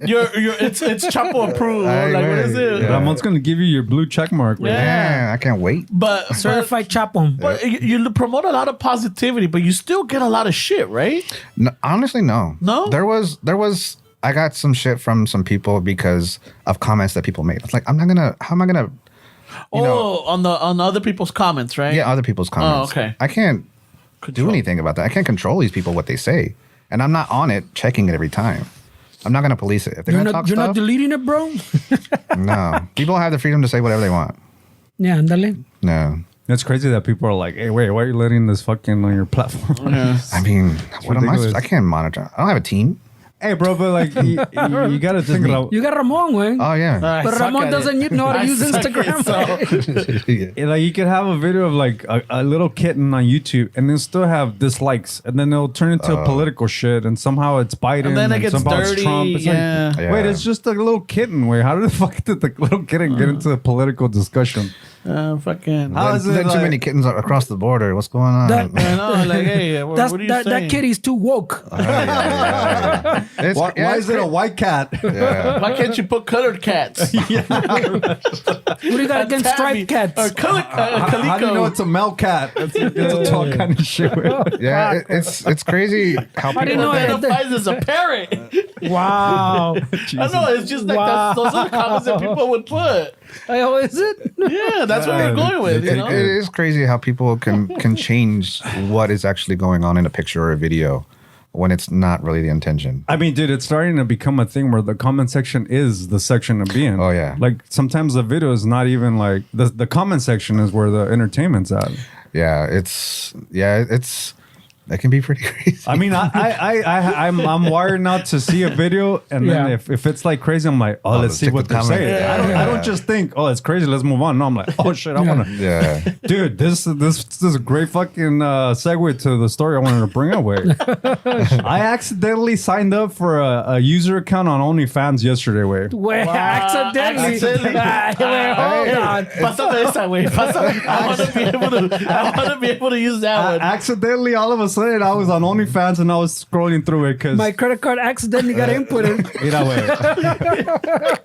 It's Chapo approved. Ay, Like, what güey. is it? Yeah. Ramon's gonna give you your blue check mark. Yeah. Man, I can't wait. But Certified Chapo. But you promote a lot of positivity, but you still get a lot of shit, right? No, honestly, no. No? There was. I got some shit from some people because of comments that people made. It's like, how am I gonna? On other people's comments, right? Yeah, other people's comments. okay. I can't do anything about that. I can't control these people what they say, and I'm not on it checking it every time. I'm not gonna police it. If they're You're gonna not talk you're not stuff, deleting it, bro. no. People have the freedom to say whatever they want. Yeah, ándale. No. It's crazy that people are like, hey, wait, why are you letting this fucking on your platform? I mean, what am I? ridiculous. I can't monitor. I don't have a team. Hey, bro, but like, you gotta think about. You got Ramon, güey. Oh yeah. But Ramon doesn't know how to use Instagram. güey. Like you could have a video of like a little kitten on YouTube and then still have dislikes and then it'll turn into political shit and somehow it's Biden And then it gets somehow it's dirty. Trump. It's Yeah. like, wait, it's just a little kitten. Wait, how the fuck did the little kitten get into a political discussion? Fucking. How is it Then too like- many kittens across the border. What's going on? That- I know, like, hey, what are you saying? That kitty's too woke. It's- Why yeah, is it a white cat? Yeah. Why can't you put colored cats? What do you got against striped cats? Or color, How do you know it's a male cat? It's a tall kind of shit. Yeah, it's crazy how I didn't people know it. identifies as a parrot. Wow. I know, it's just like Wow. those are the comments that people would put. Oh, is it? Yeah, that's what we're going with, you know? it is crazy how people can change what is actually going on in a picture or a video when it's not really the intention. I mean, dude, it's starting to become a thing where the comment section is the section to be in. Oh, yeah. Like sometimes the video is not even like the comment section is where the entertainment's at. Yeah, it can be pretty crazy. I mean, I'm wired now to see a video, and then Yeah. if it's like crazy, I'm like, oh, let's let's see check what the they're comment. saying. Yeah. I don't just think, oh, it's crazy, let's move on. No, I'm like, oh shit, I wanna. Yeah. Dude, this is a great fucking segue to the story I wanted to bring up with. I accidentally signed up for a user account on OnlyFans yesterday. Wait, Wait, accidentally. Accidentally. Wait, hold on. Pásame esa, güey. Pásame. I want to be able to use that one. accidentally, all of a sudden, sudden I was on OnlyFans and I was scrolling through it because My credit card accidentally got inputted. Mira, güey.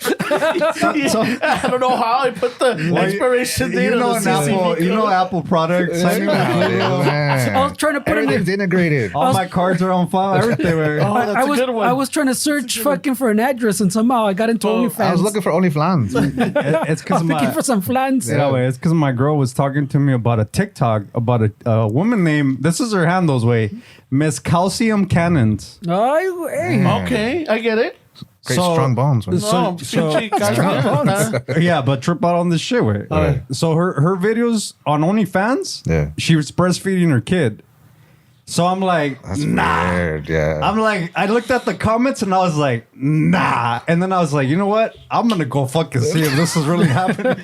I don't know how I put the expiration date You know, on an the Apple, CCV you know code. Apple products. I mean, Man. I was trying to put in Everything's integrated. all my cards are on file. Everything. güey. Oh, that's I a was good one. I was trying to search fucking for an address and somehow I got into OnlyFans. I was looking for OnlyFans. It's because looking for some flans. Yeah, way. It's because my girl was talking to me about a TikTok about a woman named, this is her handles way, Miss Calcium Cannons. Ay, güey. Okay, I get it. Great strong bones. Man. Oh, pinche cara. Yeah, but trip out on this shit way. Okay. So her videos on OnlyFans, Yeah. she was breastfeeding her kid. So I'm like, That's nah. weird. Yeah. I'm like, I looked at the comments and I was like, nah. And then I was like, you know what? I'm gonna go fucking see if this is really happening.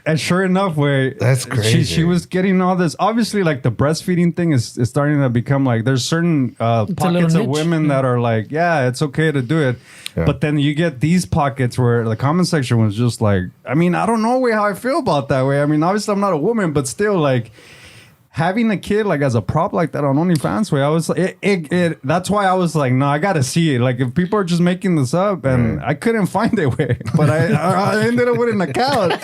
and sure enough, where That's crazy. she was getting all this. Obviously, like the breastfeeding thing is starting to become like there's certain pockets little of niche. women that are like, yeah, it's okay to do it. Yeah. But then you get these pockets where the comment section was just like, I mean, I don't know way how I feel about that way. I mean, obviously I'm not a woman, but still like. Having a kid like as a prop like that on OnlyFans way, I was like, that's why I was like, no, I gotta see it. Like if people are just making this up, and I couldn't find it way, but I ended up with an account,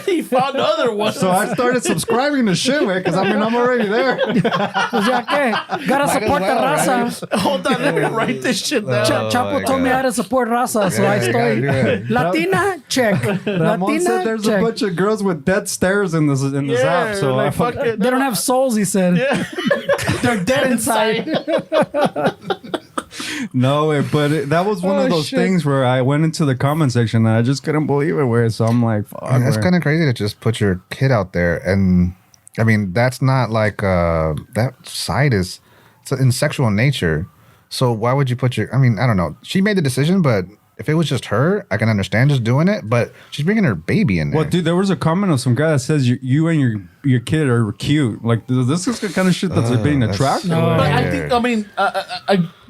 He found other ones. so I started subscribing to shit way because I mean I'm already there. Pues ya que, gotta support the raza. Hold on, let me write this shit down. Chapo my told me God. how to support raza, so Yeah, I you gotta do estoy. it. Latina, check. Ramon said Latina, there's check. a bunch of girls with dead stares in this app, so like I fucking. They don't have souls, he said. They're dead inside. no way. But that was one Oh, of those shit. things where I went into the comment section and I just couldn't believe it. Where so I'm like, fuck, That's where- kind of crazy to just put your kid out there, and I mean that's not like that side is it's in sexual nature. So why would you put your? I mean, I don't know. She made the decision, but if it was just her, I can understand just doing it. But she's bringing her baby in there. Well, dude, there was a comment of some guy that says you and your kid are cute. Like this is the kind of shit that's being that's- attractive. No. But Like, I think, I mean,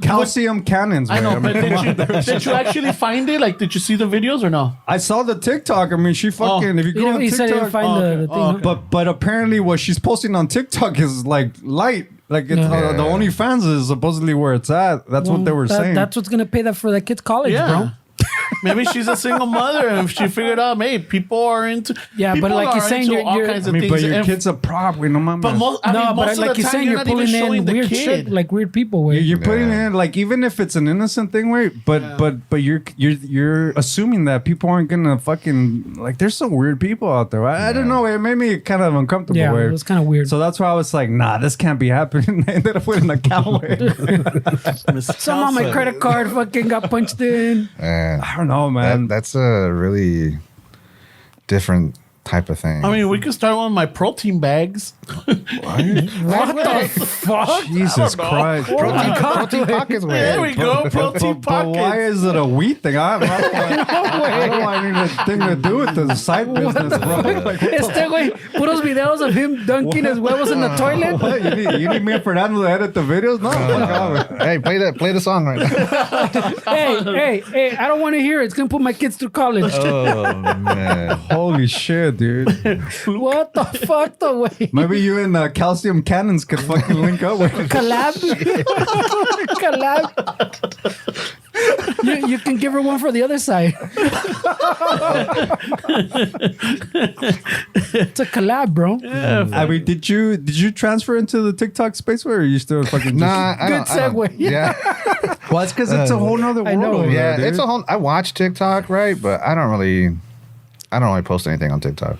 calcium cannons. I know, man. but did you actually find it? Like, did you see the videos or no? I saw the TikTok. I mean, she fucking. If you go on He said he TikTok, didn't find the thing. but apparently what she's posting on TikTok is like light. Like it's, Yeah. the OnlyFans is supposedly where it's at. That's what they were saying. That's what's gonna pay that for the kid's college, Yeah. bro. Maybe she's a single mother and she figured out, hey, people are into. Yeah, but people like you're are saying, into you're- all you're- kinds I of mean, things. but your and- kid's a prop. We no mames. But most, I mean, No, most but of like the you're time, saying, you're you're not even pulling showing in the weird kid. shit, like weird people. Way. You're putting in like even if it's an innocent thing, right? But you're assuming that people aren't gonna fucking like. There's some weird people out there. I don't know. It made me kind of uncomfortable. Yeah, where- it was kind of weird. So that's why I was like, nah, this can't be happening. I ended up with an account. Somehow my credit card fucking got punched in. I don't know, man. that's a really different type of thing. I mean, we could start one of my protein bags. What the fuck? Jesus Christ. protein pockets. There we go, protein But why pockets. is it a wheat thing? I don't know anything to do with the side business, bro. Like, what the Este güey, puros videos of him dunking his huevos in the toilet. What? You need me and Fernando to edit the videos? No, fuck off. Hey, play the song right now. Hey, I don't want to hear it. It's going to put my kids through college. Oh man. Holy shit, dude. What the fuck, the way? Maybe you and Calcium Cannons could fucking link up with Collab? Collab? You can give her one for the other side. It's a collab, bro. I mean, did you transfer into the TikTok space where are you still fucking Nah, I Good don't- I don't- segue. Yeah. Well, it's because it's a whole nother world. I know. over Yeah, there, it's dude. a whole. I watch TikTok, right? But I don't really post anything on TikTok.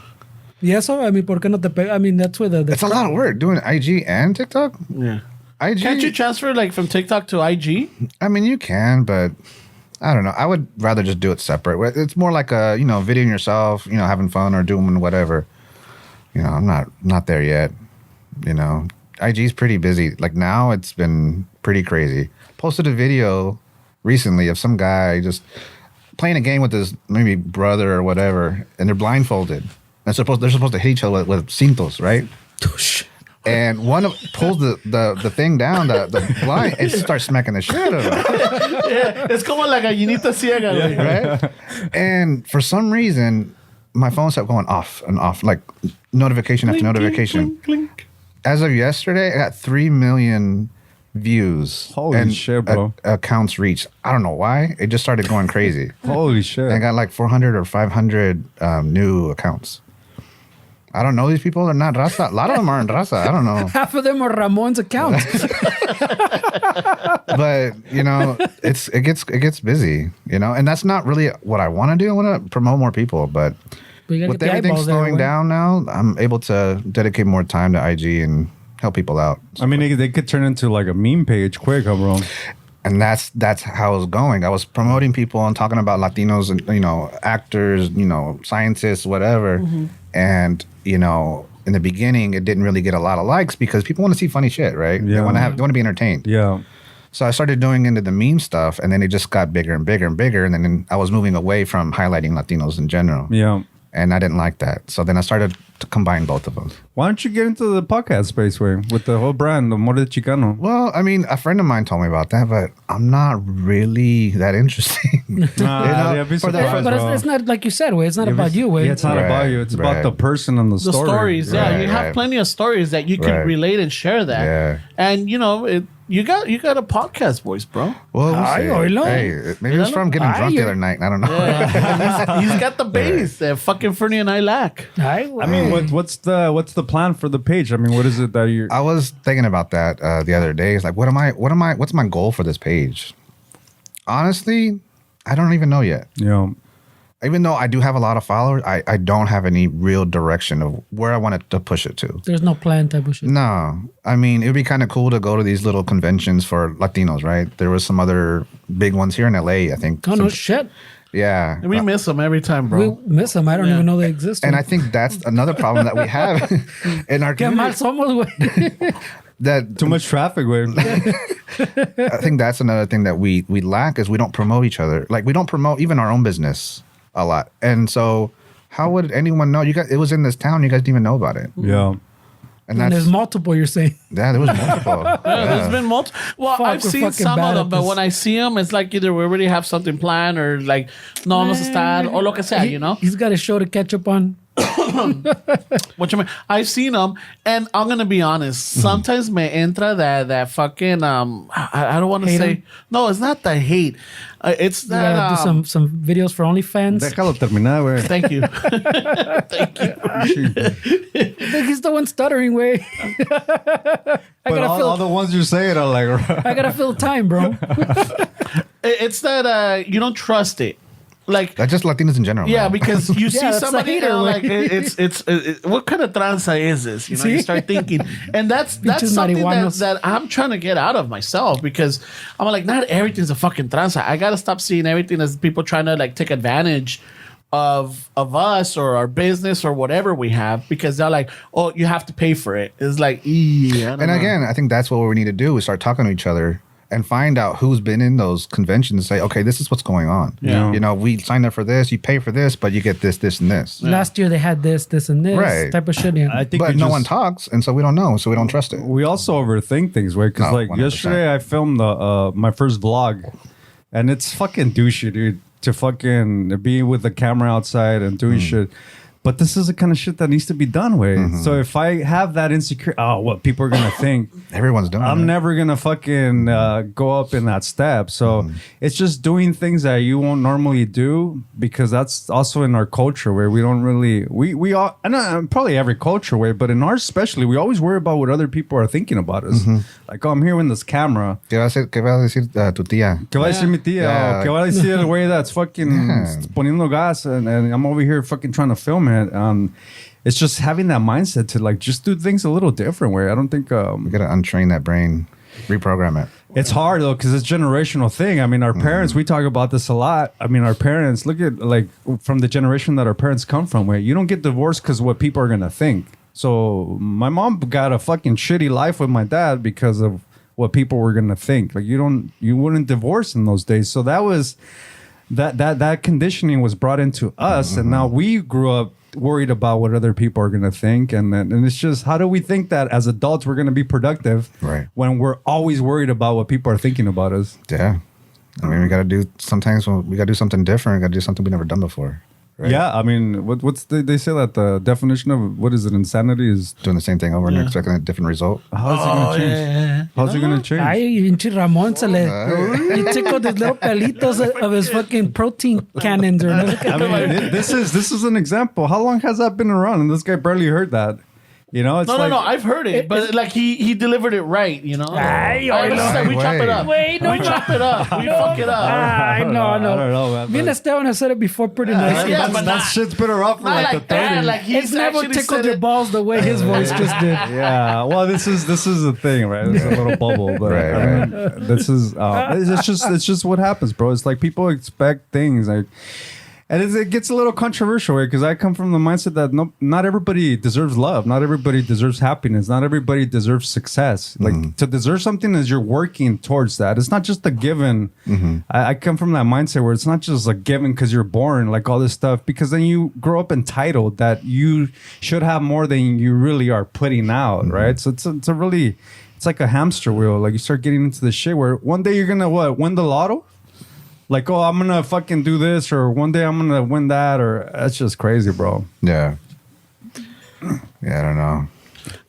Y eso, I mean, ¿por qué no te pega? I mean, that's where the It's a lot of work doing IG and TikTok. Yeah. IG. Can't you transfer like from TikTok to IG? I mean, you can, but I don't know. I would rather just do it separate. It's more like a videoing yourself, having fun or doing whatever. I'm not there yet. IG's pretty busy. Like now, it's been pretty crazy. Posted a video recently of some guy just playing a game with his maybe brother or whatever, and they're blindfolded. They're supposed to hit each other with cintos, right? And one of pulls the thing down, the blind, and starts smacking the shit out of him, Yeah, it's como la gallinita ciega. güey. right? And for some reason, my phone kept going off and off, like notification after Clink, notification. clink, clink, clink. as of yesterday, I got 3 million views. Holy shit, bro. Accounts reached. I don't know why. It just started going crazy. Holy shit. I got like 400 or 500 new accounts. I don't know these people. They're not Raza. A lot of them aren't Raza. I don't know. Half of them are Ramon's accounts. But you know, it gets busy. You know, and that's not really what I want to do. I want to promote more people, but with everything slowing down now, I'm able to dedicate more time to IG and help people out. I mean, they could turn into like a meme page quick, I'm wrong. And that's how it was going. I was promoting people and talking about Latinos and, you know, actors, you know, scientists, whatever. Mm-hmm. And, you know, in the beginning, it didn't really get a lot of likes because people want to see funny shit, right? Yeah. They want to be entertained. Yeah. So I started doing into the meme stuff, and then it just got bigger and bigger and bigger. And then I was moving away from highlighting Latinos in general. Yeah. And I didn't like that. So then I started to combine both of them. Why don't you get into the podcast space with the whole brand, AmorDeChicano? Well, I mean, a friend of mine told me about that, but I'm not really that interesting. Yeah, be surprised, But bro. it's not like you said, way. It's not about you, way. Yeah, it's not Right, about you. It's about right. the person and the The story. stories, yeah, you have right. plenty of stories that you can Right. relate and share that. Yeah. And you know, you got a podcast voice, bro. Well, we'll Ay, see. oílo. Hey, maybe it's from getting drunk the other night. I don't know. He's got the bass that fucking Fernie and I lack. Ay, I mean, what's the plan for the page? I mean, what is it that you're? I was thinking about that the other day. It's like, what's my goal for this page? Honestly, I don't even know yet. You know, Even though I do have a lot of followers, I don't have any real direction of where I wanted to push it to. there's no plan type of shit. No. I mean, it would be kind of cool to go to these little conventions for Latinos, right? There was some other big ones here in LA, I think. Oh, no shit. Yeah. And we miss them every time, bro. We miss them. I don't even know they exist. And I think that's another problem that we have in our Qué mal community. somos, güey. That too much traffic, way. I think that's another thing that we lack is we don't promote each other. Like we don't promote even our own business a lot. And so how would anyone know? You guys, it was in this town. You guys didn't even know about it. Yeah. And And that's there's multiple, you're saying. yeah, there was multiple. There's been multiple. Well, Fuck, I've we're seen fucking some bad of them, at but this. when I see them, it's like either we already have something planned or like no vamos a estar or lo que sea, you know. He's got a show to catch up on. What you mean? I've seen them, and I'm gonna be honest. Sometimes me entra that fucking I don't want to Hate say 'em? no. It's not the hate. It's You that. gotta do some videos for OnlyFans. Déjalo terminar, güey. Thank you. Thank you. I think he's the one stuttering, way. I But gotta all the ones you're saying are like, I gotta fill time, bro. It's that you don't trust it. Like That's just Latinos in general. yeah, man. because you see that's somebody the hater, and like güey. it's what kind of tranza is this? You know, you See? start thinking, and that's Pinches something marihuanos. that I'm trying to get out of myself because I'm like, not everything's a fucking tranza. I gotta stop seeing everything as people trying to like take advantage of us or our business or whatever we have because they're like, oh, you have to pay for it. It's like, yeah. And again, I think that's what we need to do is start talking to each other and find out who's been in those conventions and say, okay, this is what's going on. Yeah. You know, we signed up for this, you pay for this, but you get this, this, and this. Last year they had this, and this Right. type of shit. Yeah. I think But we no just- one talks, and so we don't know, so we don't trust it. We also overthink things, right? Because No, like 100%. yesterday, I filmed my first vlog, and it's fucking douchey, dude. To fucking be with the camera outside and doing shit. But this is the kind of shit that needs to be done with. So if I have that insecurity, what people are gonna think, Everyone's doing I'm it. never gonna fucking go up in that step. So it's just doing things that you won't normally do because that's also in our culture where we don't really we all and probably every culture way, but in ours especially, we always worry about what other people are thinking about us. Like, oh, I'm here with this camera. ¿Qué va a decir tu tía? ¿Qué va a decir mi tía? Yeah. ¿O qué va a decir el güey that's fucking poniendo gas and I'm over here fucking trying to film it? It's just having that mindset to like just do things a little different way. I don't think We gotta untrain that brain, reprogram it. it's hard though because it's a generational thing. I mean, our parents, we talk about this a lot. I mean, our parents, look at like from the generation that our parents come from, where you don't get divorced because what people are gonna think. So my mom got a fucking shitty life with my dad because of what people were gonna think. Like you wouldn't divorce in those days. So that was that conditioning was brought into us, and now we grew up worried about what other people are going to think, and it's just, how do we think that as adults we're going to be productive Right. when we're always worried about what people are thinking about us? Yeah. I mean, we gotta do something different. We gotta do something we've never done before. right? Yeah, I mean, what's they say that the definition of what is it? Insanity is Doing the same thing over and expecting a different result. how's it gonna change? How's it gonna change? Ay, pinche Ramon se le... He tickled his little pelitos of his fucking protein cannons. Or I mean, this is an example. How long has that been around? And this guy barely heard that. You know, it's No, I've heard it, but like he delivered it right. You know, Ay, we chop it up. Wait, no, we chop it up. We fuck it up. I know. I don't know, man. Me and Esteban have said it before pretty nice. Yeah, but that shit's been around for not like like the 30s. that. Like he's It's never actually tickled said your it. balls the way his voice just did. Yeah, well, this is the thing, right? It's a little bubble, but Right, I mean, this is it's just what happens, bro. It's like people expect things like. And it gets a little controversial because I come from the mindset that not everybody deserves love. Not everybody deserves happiness. Not everybody deserves success. Like to deserve something is you're working towards that. It's not just a given. I come from that mindset where it's not just a given because you're born, like all this stuff, because then you grow up entitled that you should have more than you really are putting out, right? So it's like a hamster wheel. Like you start getting into the shit where one day you're going to win the lotto? Like, oh, I'm gonna fucking do this, or one day I'm gonna win that, or that's just crazy, bro. Yeah. Yeah, I don't know.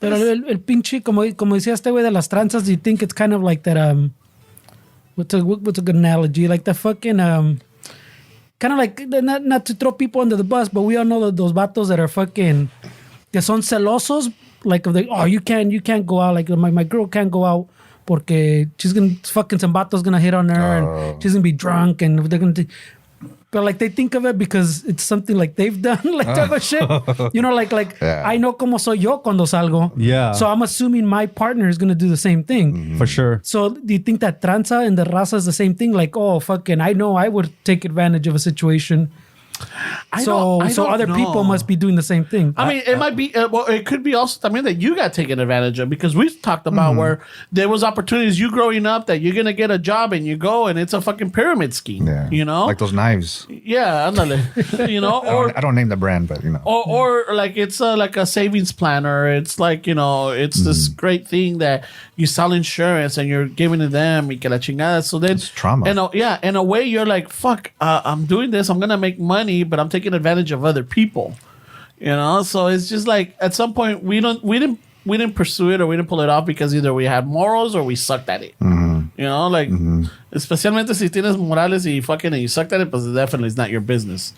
Pero el pinche, como decía este güey de las tranzas, do you think it's kind of like that, what's a good analogy? Like the fucking, kind of like, not to throw people under the bus, but we all know that those vatos that are fucking, que son celosos, like, you can't go out, like, my girl can't go out, porque she's gonna fucking some vato's gonna hit on her and she's gonna be drunk and they're gonna but like they think of it because it's something like they've done, like type of shit. You know, like yeah. I know como soy yo cuando salgo. Yeah. So I'm assuming my partner is gonna do the same thing. For sure. So do you think that tranza and the raza is the same thing? Like, oh fucking, I know I would take advantage of a situation. So other people must be doing the same thing. I mean, it might be. Well, it could be also. I mean, that you got taken advantage of because we've talked about where there was opportunities you growing up that you're gonna get a job and you go and it's a fucking pyramid scheme. Yeah. You know, Like those knives. yeah, ándale. You know, or I don't name the brand, but you know. or like it's like a savings plan, or it's like, you know, it's this great thing that you sell insurance and you're giving to them y que la chingada. So then It's trauma. And in a way you're like, fuck, I'm doing this, I'm gonna make money, but I'm taking advantage of other people. You know, so it's just like at some point we didn't pursue it or we didn't pull it off because either we had morals or we sucked at it. You know, like especialmente si tienes morales y fucking you sucked at it, but definitely it's not your business.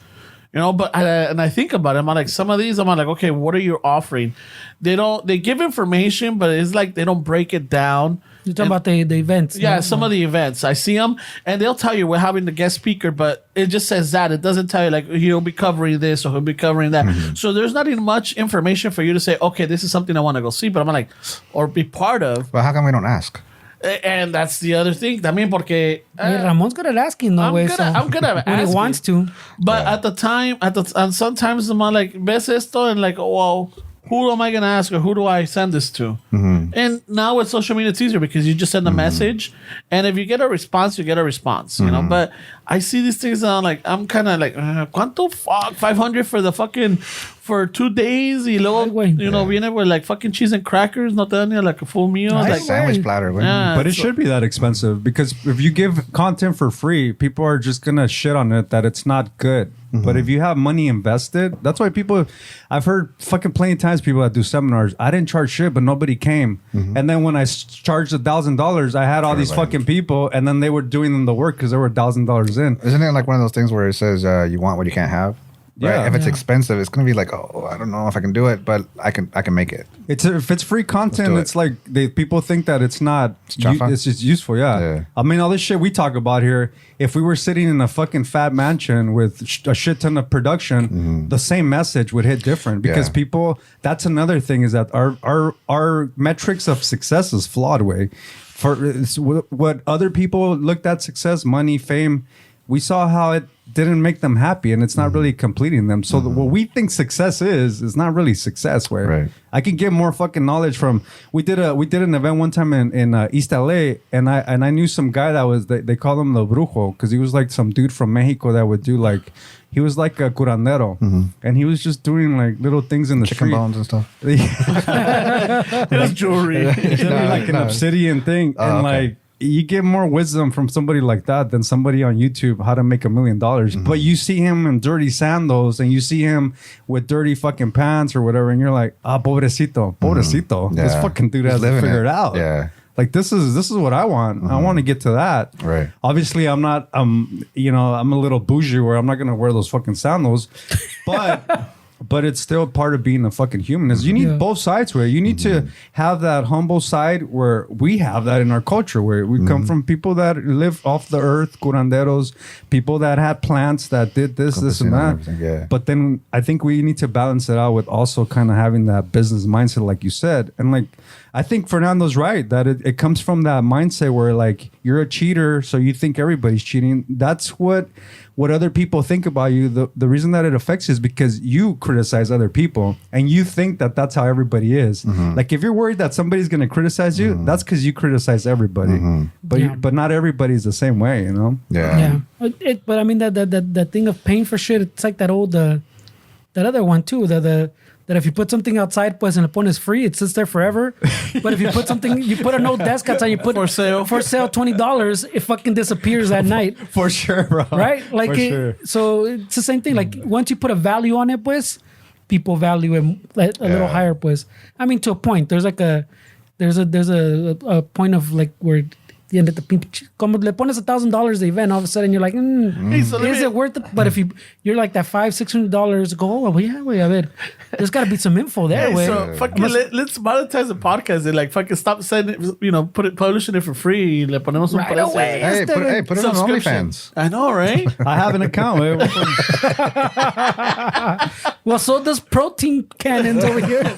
You know, but and I think about it, I'm like, some of these, I'm like, okay, what are you offering? They give information, but it's like they don't break it down. You're talking about the events. Yeah, no? some of the events. I see them, and they'll tell you we're having the guest speaker, but it just says that. It doesn't tell you, like, he'll be covering this or he'll be covering that. So there's not even much information for you to say, okay, this is something I want to go see, but I'm like, or be part of. Well, how come we don't ask? And that's the other thing. También porque... Hey, Ramon's good at asking, no way. I'm good at when asking. he wants to. But at the time, and sometimes I'm like, ves esto, and like, oh, well, who am I going to ask or who do I send this to? And now with social media, it's easier because you just send a message. And if you get a response, you get a response, you know? But I see these things and I'm kind of like, ¿cuánto fuck? 500 for the fucking, for 2 days? Y luego, you know, viene with like fucking cheese and crackers, no te dan ni like a full meal. Nice. Like, Sandwich platter. Güey. yeah, But it so- should be that expensive because if you give content for free, people are just gonna shit on it that it's not good. But if you have money invested, that's why I've heard fucking plenty of times people that do seminars, I didn't charge shit, but nobody came. And then when I charged $1,000, I had all these fucking people, and then they were doing them the work because they were $1,000 in. Isn't it like one of those things where it says you want what you can't have? Right? Yeah. If it's expensive, it's gonna be like, oh, I don't know if I can do it, but I can make it. If it's free content, do it. it's like people think that it's not. chafa. It's just useful, yeah. I mean, all this shit we talk about here. If we were sitting in a fucking fat mansion with a shit ton of production, the same message would hit different because people. That's another thing is that our metrics of success is flawed. Way for what other people looked at success, money, fame. We saw how it didn't make them happy and it's not really completing them. So what we think success is not really success. Where Right. I can get more fucking knowledge from. We did an event one time in East LA and I knew some guy that was they call him the brujo because he was like some dude from Mexico that would do like he was like a curandero and he was just doing like little things in the Chicken street. bones and stuff. It was jewelry. He sent me like an No. obsidian thing and okay. like you get more wisdom from somebody like that than somebody on YouTube how to make $1 million. But you see him in dirty sandals and you see him with dirty fucking pants or whatever, and you're like, pobrecito. This fucking dude has to figure it out. Yeah. Like this is what I want. I want to get to that. Right. Obviously, I'm not. I'm a little bougie where I'm not gonna wear those fucking sandals, but. But it's still part of being a fucking human. Is you need both sides where you need to have that humble side where we have that in our culture where we come from people that live off the earth, curanderos, people that had plants that did this and that. Yeah. But then I think we need to balance it out with also kind of having that business mindset, like you said. And like, I think Fernando's right that it comes from that mindset where like you're a cheater, so you think everybody's cheating. That's what other people think about you. The reason that it affects you is because you criticize other people and you think that that's how everybody is. Like if you're worried that somebody's going to criticize you, that's because you criticize everybody. But not everybody's the same way, you know? Yeah. But I mean that thing of paying for shit, it's like that old that other one too, that if you put something outside, pues, and le pones free, it sits there forever. But if you put something, you put a no desk outside, you put For sale $20, it fucking disappears that night. For sure, bro. Right? Like, so it's the same thing. Like once you put a value on it, pues, people value it a little higher, pues. I mean, to a point. There's like there's a point of like where the end of the pinche, como le pones $1,000 the event, all of a sudden you're like, is it worth it? But if you're like that $500-$600, go, well, yeah, wait, a ver, there's got to be some info there. Hey, so fucking let's monetize the podcast and like fucking stop sending it, publishing it for free. Le ponemos un precio. away. Hey, put it on OnlyFans. I know, right? I have an account. Well, so does protein cannons over here.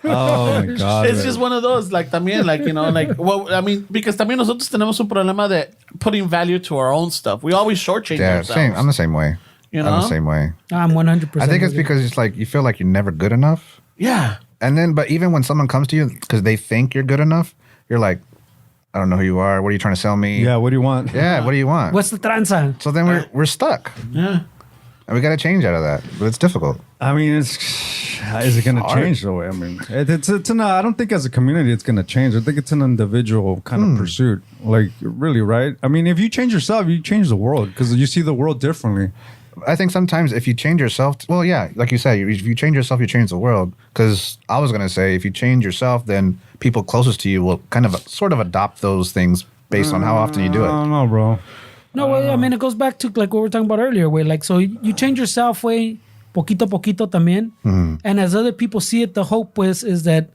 Oh my God. It's just one of those, like, también, like, you know, like, well, I mean, because también nosotros tenemos un problema de putting value to our own stuff. We always shortchange ourselves. Same. I'm the same way. You know? I'm the same way. I'm 100%. I think it's because it's like you feel like you're never good enough. Yeah. And then, but even when someone comes to you because they think you're good enough, you're like, I don't know who you are. What are you trying to sell me? Yeah, what do you want? Yeah, what do you want? What's the tranza? So then we're stuck. Yeah. And we got to change out of that. But it's difficult. I mean, is it going to change the way? I mean, it's not. I don't think as a community it's going to change. I think it's an individual kind of pursuit. Like, really, right? I mean, if you change yourself, you change the world because you see the world differently. I think sometimes if you change yourself, well, yeah, like you said, if you change yourself, you change the world. Because I was going to say, if you change yourself, then people closest to you will kind of sort of adopt those things based on how often you do it. I don't know, bro. No, I mean, it goes back to like what we were talking about earlier, way. Like, so you change yourself, way, poquito a poquito también. And as other people see it, the hope, pues, is that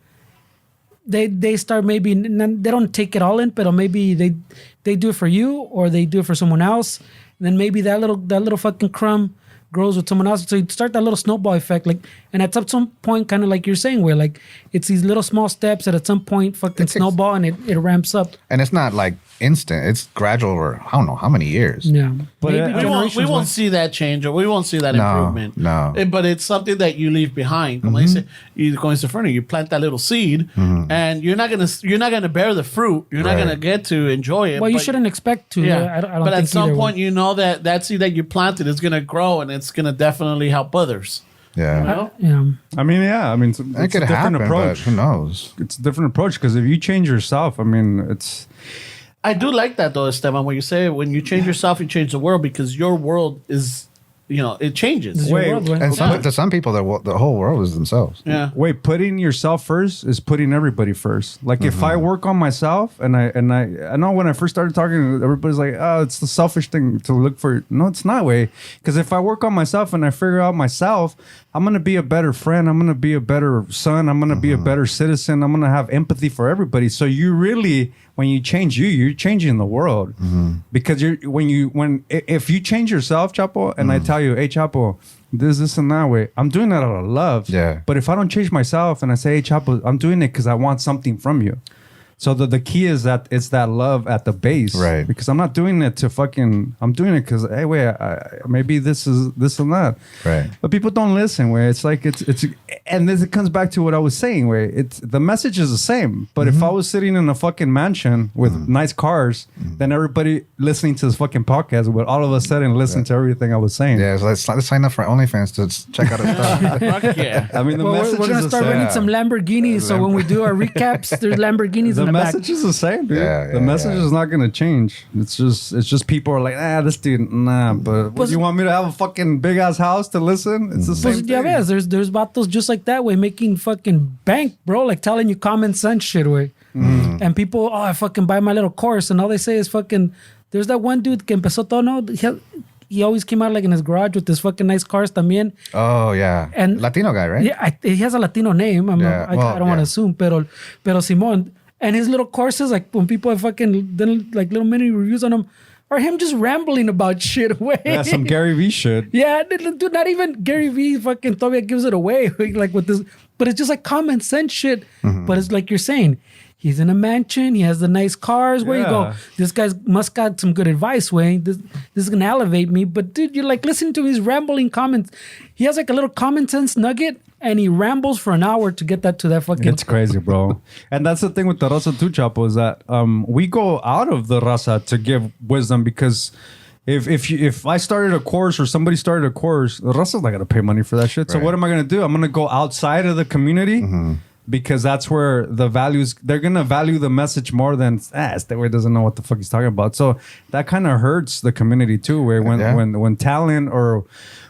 they start maybe, they don't take it all in, but maybe they do it for you or they do it for someone else. And then maybe that little fucking crumb grows with someone else. So you start that little snowball effect. Like, and at some point, kind of like you're saying, where like it's these little small steps that at some point fucking snowball and it ramps up. And it's not like instant. It's gradual over, I don't know how many years. Yeah. But we won't see that change or we won't see that improvement. No. But it's something that you leave behind. Como dice, you plant that little seed and you're not gonna bear the fruit. You're not gonna get to enjoy it. Well, you shouldn't expect to. Yeah. I don't but think at some point, way. you know that seed that you planted is gonna grow and it's gonna definitely help others. Yeah. You know? Yeah. I mean, yeah. I mean, it's It a could different happen, approach. but who knows? It's a different approach because if you change yourself, I mean, it's. I do like that though, Esteban, when you say when you change yourself, you change the world because your world is, it changes. Your world, right? And to some people, the whole world is themselves. Yeah. Wait, putting yourself first is putting everybody first. Like if I work on myself and I know when I first started talking, everybody's like, oh, it's the selfish thing to look for. No, it's not way. Because if I work on myself and I figure out myself, I'm going to be a better friend. I'm going to be a better son. I'm going to be a better citizen. I'm going to have empathy for everybody. So you really, when you change you're changing the world. Because if you change yourself, Chapo, and I tell you, hey, Chapo, this and that way, I'm doing that out of love. Yeah. But if I don't change myself and I say, hey, Chapo, I'm doing it because I want something from you. So the key is that it's that love at the base, right? Because I'm not doing it to fucking. I'm doing it because hey, wait, maybe this is this and that, right? But people don't listen. Where it's like it's, and this it comes back to what I was saying. Where it's the message is the same. But if I was sitting in a fucking mansion with nice cars, then everybody listening to this fucking podcast would all of a sudden listen to everything I was saying. Yeah, so let's sign up for OnlyFans to check out our stuff. Fuck yeah. I mean, the message we're gonna is the start same. renting some Lamborghinis. So when we do our recaps, there's Lamborghinis in The the back. message is the same, dude. Yeah, the message is not gonna change. It's just people are like, this dude, nah. But you want me to have a fucking big ass house to listen? It's the same Pues, thing. ya ves, there's vatos just like that way making fucking bank, bro, like telling you common sense shit way. And people, I fucking buy my little course, and all they say is fucking. There's that one dude que empezó todo, no, he always came out like in his garage with his fucking nice cars también. Oh yeah, And Latino guy, right? Yeah, he has a Latino name. I don't want to assume, pero Simon, and his little courses, like when people have fucking done like little mini reviews on him, are him just rambling about shit away. Yeah, some Gary Vee shit. Yeah, dude, not even Gary Vee fucking todavía gives it away, like with this, but it's just like common sense shit. But it's like you're saying, he's in a mansion, he has the nice cars. Where you go, this guy's must got some good advice, way. This is gonna elevate me. But dude, you're like listening to his rambling comments. He has like a little common sense nugget, and he rambles for an hour to get that to that fucking. It's crazy, bro. And that's the thing with the Raza too, Chapo, is that we go out of the Raza to give wisdom because if I started a course or somebody started a course, the Raza's not gonna pay money for that shit. So what am I gonna do? I'm gonna go outside of the community. Because that's where the values, they're going to value the message more than, this guy doesn't know what the fuck he's talking about. So that kind of hurts the community too, where when talent or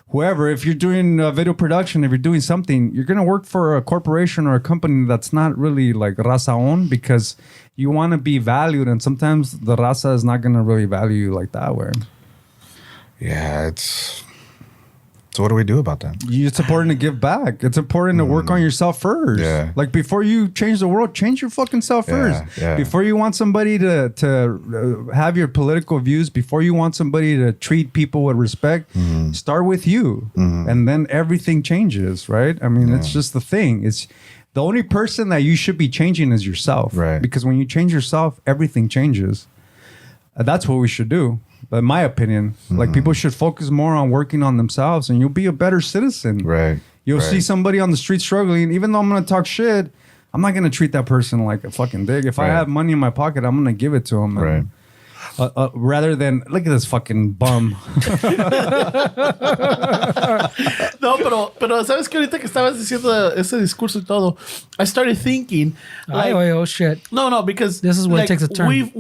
whoever, if you're doing video production, if you're doing something, you're going to work for a corporation or a company that's not really like Raza owned because you want to be valued. And sometimes the Raza is not going to really value you like that way. Yeah, So what do we do about that? It's important to give back. It's important to work on yourself first. Yeah. Like before you change the world, change your fucking self first. Yeah. Before you want somebody to have your political views, before you want somebody to treat people with respect, start with you. And then everything changes, right? I mean, it's just the thing. It's the only person that you should be changing is yourself. Right. Because when you change yourself, everything changes. That's what we should do. In my opinion, like people should focus more on working on themselves and you'll be a better citizen. Right. You'll see somebody on the street struggling. Even though I'm going to talk shit, I'm not going to treat that person like a fucking dick. If I have money in my pocket, I'm going to give it to him. Right. Rather than, look at this fucking bum. No, pero ¿sabes qué? Ahorita que estabas diciendo ese discurso y todo, I started thinking, like, oh shit. No, because this is where like, it takes a turn.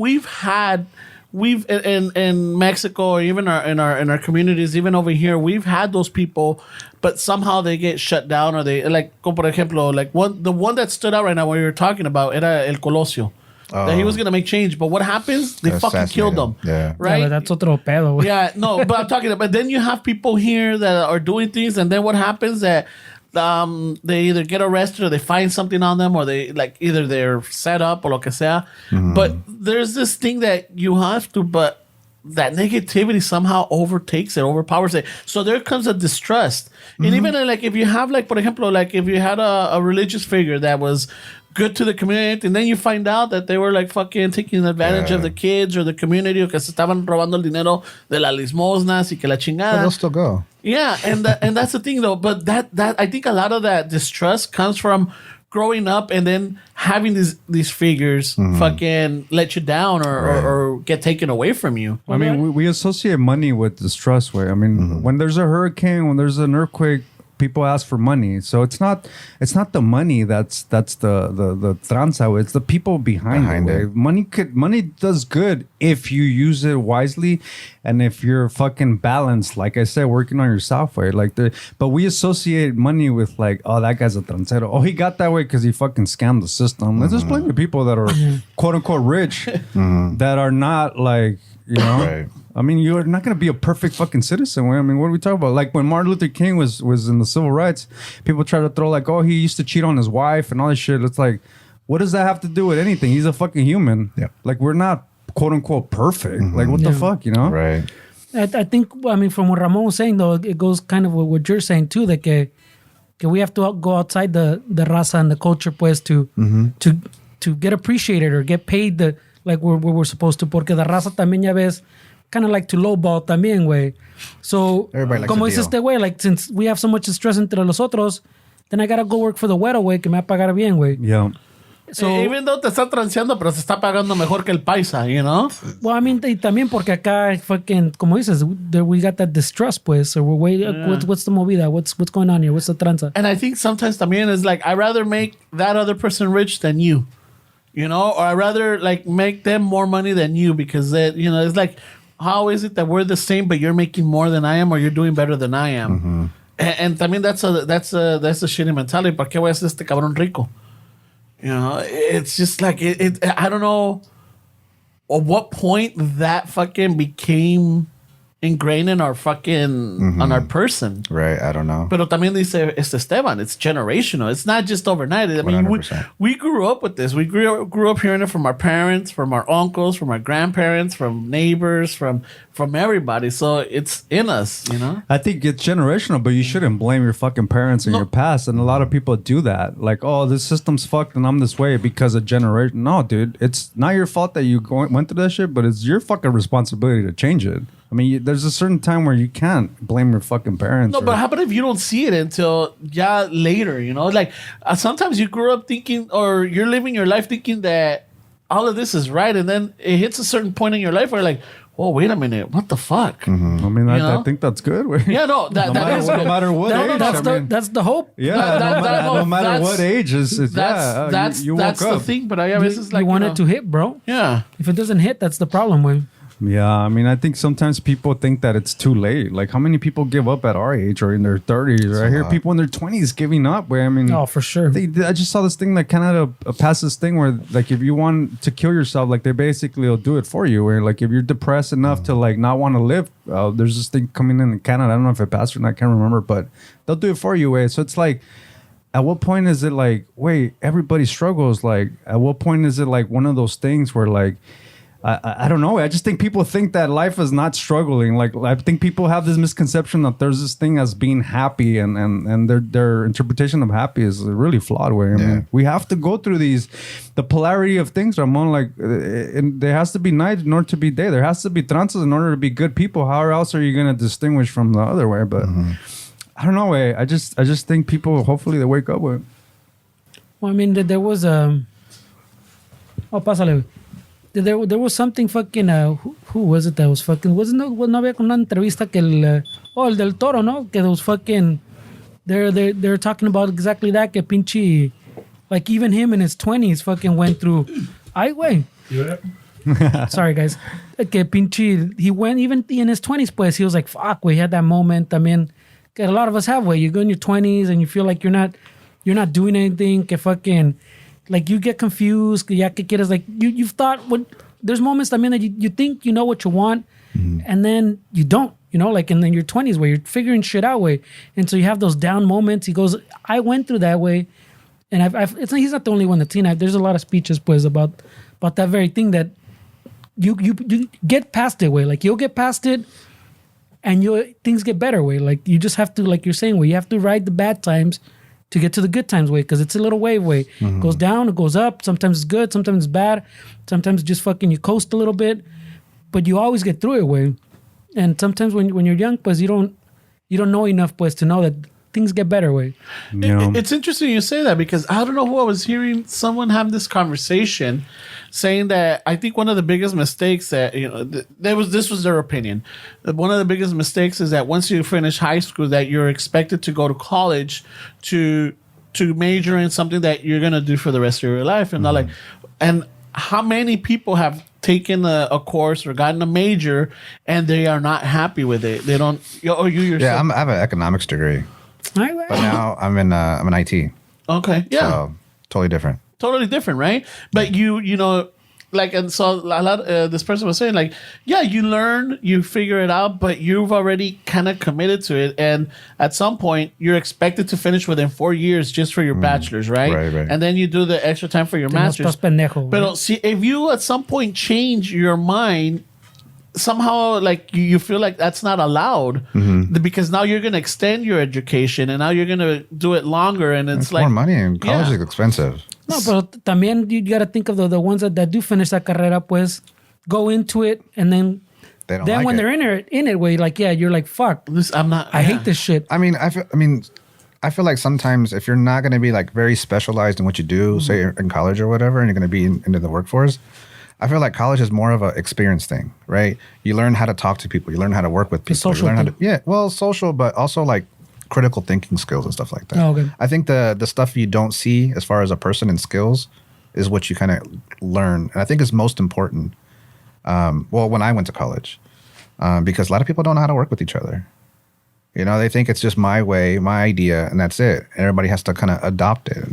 We've in Mexico or even in our communities, even over here, we've had those people, but somehow they get shut down or they like, como por ejemplo, like the one that stood out right now, what you were talking about, era El Colosio. That he was gonna make change, but what happens? They fucking killed them. Yeah, right. Yeah, that's otro pedo. Güey. Yeah, no, but I'm talking about. But then you have people here that are doing things, and then what happens that they either get arrested or they find something on them, or they like either they're set up or lo que sea. But there's this thing that you have to, but that negativity somehow overpowers it. So there comes a distrust, and even like if you have like, por ejemplo, like if you had a religious figure that was good to the community, and then you find out that they were like fucking taking advantage of the kids or the community, o que se estaban robando el dinero de las limosnas y que la chingada. But they'll still go. Yeah, and that's the thing though. But that I think a lot of that distrust comes from growing up and then having these figures fucking let you down or get taken away from you. I mean, we associate money with distrust. Way. I mean, when there's a hurricane, when there's an earthquake, people ask for money. So it's not the money that's the tranza. It's the people behind it. Money does good if you use it wisely and if you're fucking balanced. Like I said, working on your software. But we associate money with like, oh, that guy's a transero. Oh, he got that way because he fucking scammed the system. There's plenty of people that are quote unquote rich that are not like, you know. Right. I mean, you're not going to be a perfect fucking citizen. I mean, what are we talking about? Like when Martin Luther King was in the civil rights, people try to throw like, oh, he used to cheat on his wife and all this shit. It's like, what does that have to do with anything? He's a fucking human. Yeah. Like we're not quote unquote perfect. Like what the fuck, you know? Right. I think, I mean, from what Ramon was saying, though, it goes kind of with what you're saying, too, that we have to go outside the raza and the culture, pues, to to get appreciated or get paid like we're supposed to. Porque la raza también ya ves kind of like to lowball también, güey. So, como dice este güey, like since we have so much stress entre los otros, then I gotta go work for the güero, güey, que me va a pagar bien, güey. Yeah. So, even though te está transeando, pero se está pagando mejor que el paisa, you know? Well, I mean, y también porque acá fucking, como dices, we got that distrust, pues. So we're waiting, what's the movida? What's going on here? What's the tranza? And I think sometimes también is like, I'd rather make that other person rich than you, you know? Or I'd rather like make them more money than you because, you know, it's like, how is it that we're the same, but you're making more than I am or you're doing better than I am? Mm-hmm. And también that's a shitty mentality. ¿Para qué voy a ser este cabrón rico? You know, it's just like I don't know at what point that fucking became ingrained in our fucking on our person. Right, I don't know. Pero también dice Esteban, it's generational. It's not just overnight. I mean, we grew up with this. We grew up hearing it from our parents, from our uncles, from our grandparents, from neighbors, from everybody. So it's in us, you know? I think it's generational, but you shouldn't blame your fucking parents and your past. And a lot of people do that. Like, oh, this system's fucked and I'm this way because of generation. No, dude, it's not your fault that you went through that shit, but it's your fucking responsibility to change it. I mean, there's a certain time where you can't blame your fucking parents. No, but how about if you don't see it until later, you know? Like, sometimes you grew up thinking, or you're living your life thinking that all of this is right, and then it hits a certain point in your life where you're like, oh, wait a minute, what the fuck? Mm-hmm. I mean, I think that's good. Yeah, no, that is good. No matter what age. That's the hope. Yeah, no matter what age, that's you that's the thing, but I guess it's like, you want it to hit, bro. Yeah. If it doesn't hit, that's the problem, güey. Yeah, I mean, I think sometimes people think that it's too late. Like, how many people give up at our age or in their 30s? I hear people in their 20s giving up. Where I mean, oh, for sure. I just saw this thing that Canada passed this thing where, like, if you want to kill yourself, like, they basically will do it for you. Where, like, if you're depressed enough to, like, not want to live, there's this thing coming in Canada. I don't know if it passed or not. I can't remember, but they'll do it for you. Way. So it's like, at what point is it like, wait, everybody struggles? Like, at what point is it like one of those things where, like, I don't know. I just think people think that life is not struggling. Like, I think people have this misconception that there's this thing as being happy, and their interpretation of happy is really flawed. Way, I mean, we have to go through the polarity of things, Ramon. Like, there has to be night in order to be day. There has to be trances in order to be good people. How else are you going to distinguish from the other way? But I don't know. Way, I just think people, hopefully, they wake up with. Well, I mean, there was oh, pásale. There was something fucking who was it that was fucking no había una entrevista que el del Toro, no, que was fucking they're talking about exactly that, que pinche, like, even him in his 20s fucking went through güey. Sorry guys, que pinche, he went even in his 20s, pues he was like, fuck, we had that moment también que a lot of us have, way you go in your 20s and you feel like you're not doing anything, que fucking, like, you get confused, ya que quieres, like, you've thought, there's moments también that you think you know what you want, and then you don't, you know, like, and then your 20s where you're figuring shit out, way, and so you have those down moments. He goes, I went through that, way, and he's not the only one that's seen it. There's a lot of speeches, pues, about that very thing, that you get past it, way, like, you'll get past it, and things get better, way, like, you just have to, like you're saying, way, you have to ride the bad times to get to the good times, way, because it's a little wave, way. It goes down, it goes up. Sometimes it's good, sometimes it's bad. Sometimes just fucking you coast a little bit, but you always get through it, way. And sometimes when you're young, pues, you don't know enough, pues, to know that things get better, way. It's interesting you say that, because I don't know who I was hearing someone have this conversation saying that I think one of the biggest mistakes that, you know, this was their opinion. One of the biggest mistakes is that once you finish high school, that you're expected to go to college to major in something that you're going to do for the rest of your life. And not like, and how many people have taken a course or gotten a major and they are not happy with it? They don't, or you yourself. Yeah, I have an economics degree. But now I'm in IT. Okay. Yeah. So totally different. Totally different, right? But you know, like, and so a lot. This person was saying, like, yeah, you learn, you figure it out, but you've already kind of committed to it, and at some point, you're expected to finish within 4 years just for your bachelor's, right? Right. And then you do the extra time for your master's. But see, if you at some point change your mind, somehow, like, you feel like that's not allowed, because now you're going to extend your education and now you're going to do it longer, and it's like more money, and college is expensive. No, but también you got to think of the ones that do finish that carrera, pues go into it and then when they're in it, where like, you're like, fuck, I hate this shit. I feel like sometimes if you're not going to be like very specialized in what you do, say you're in college or whatever, and you're going to be into the workforce, I feel like college is more of an experience thing, right? You learn how to talk to people, you learn how to work with people, you learn how to, social, but also like critical thinking skills and stuff like that. Oh, okay. I think the stuff you don't see as far as a person and skills is what you kind of learn, and I think is most important. When I went to college, because a lot of people don't know how to work with each other. You know, they think it's just my way, my idea, and that's it. Everybody has to kind of adopt it.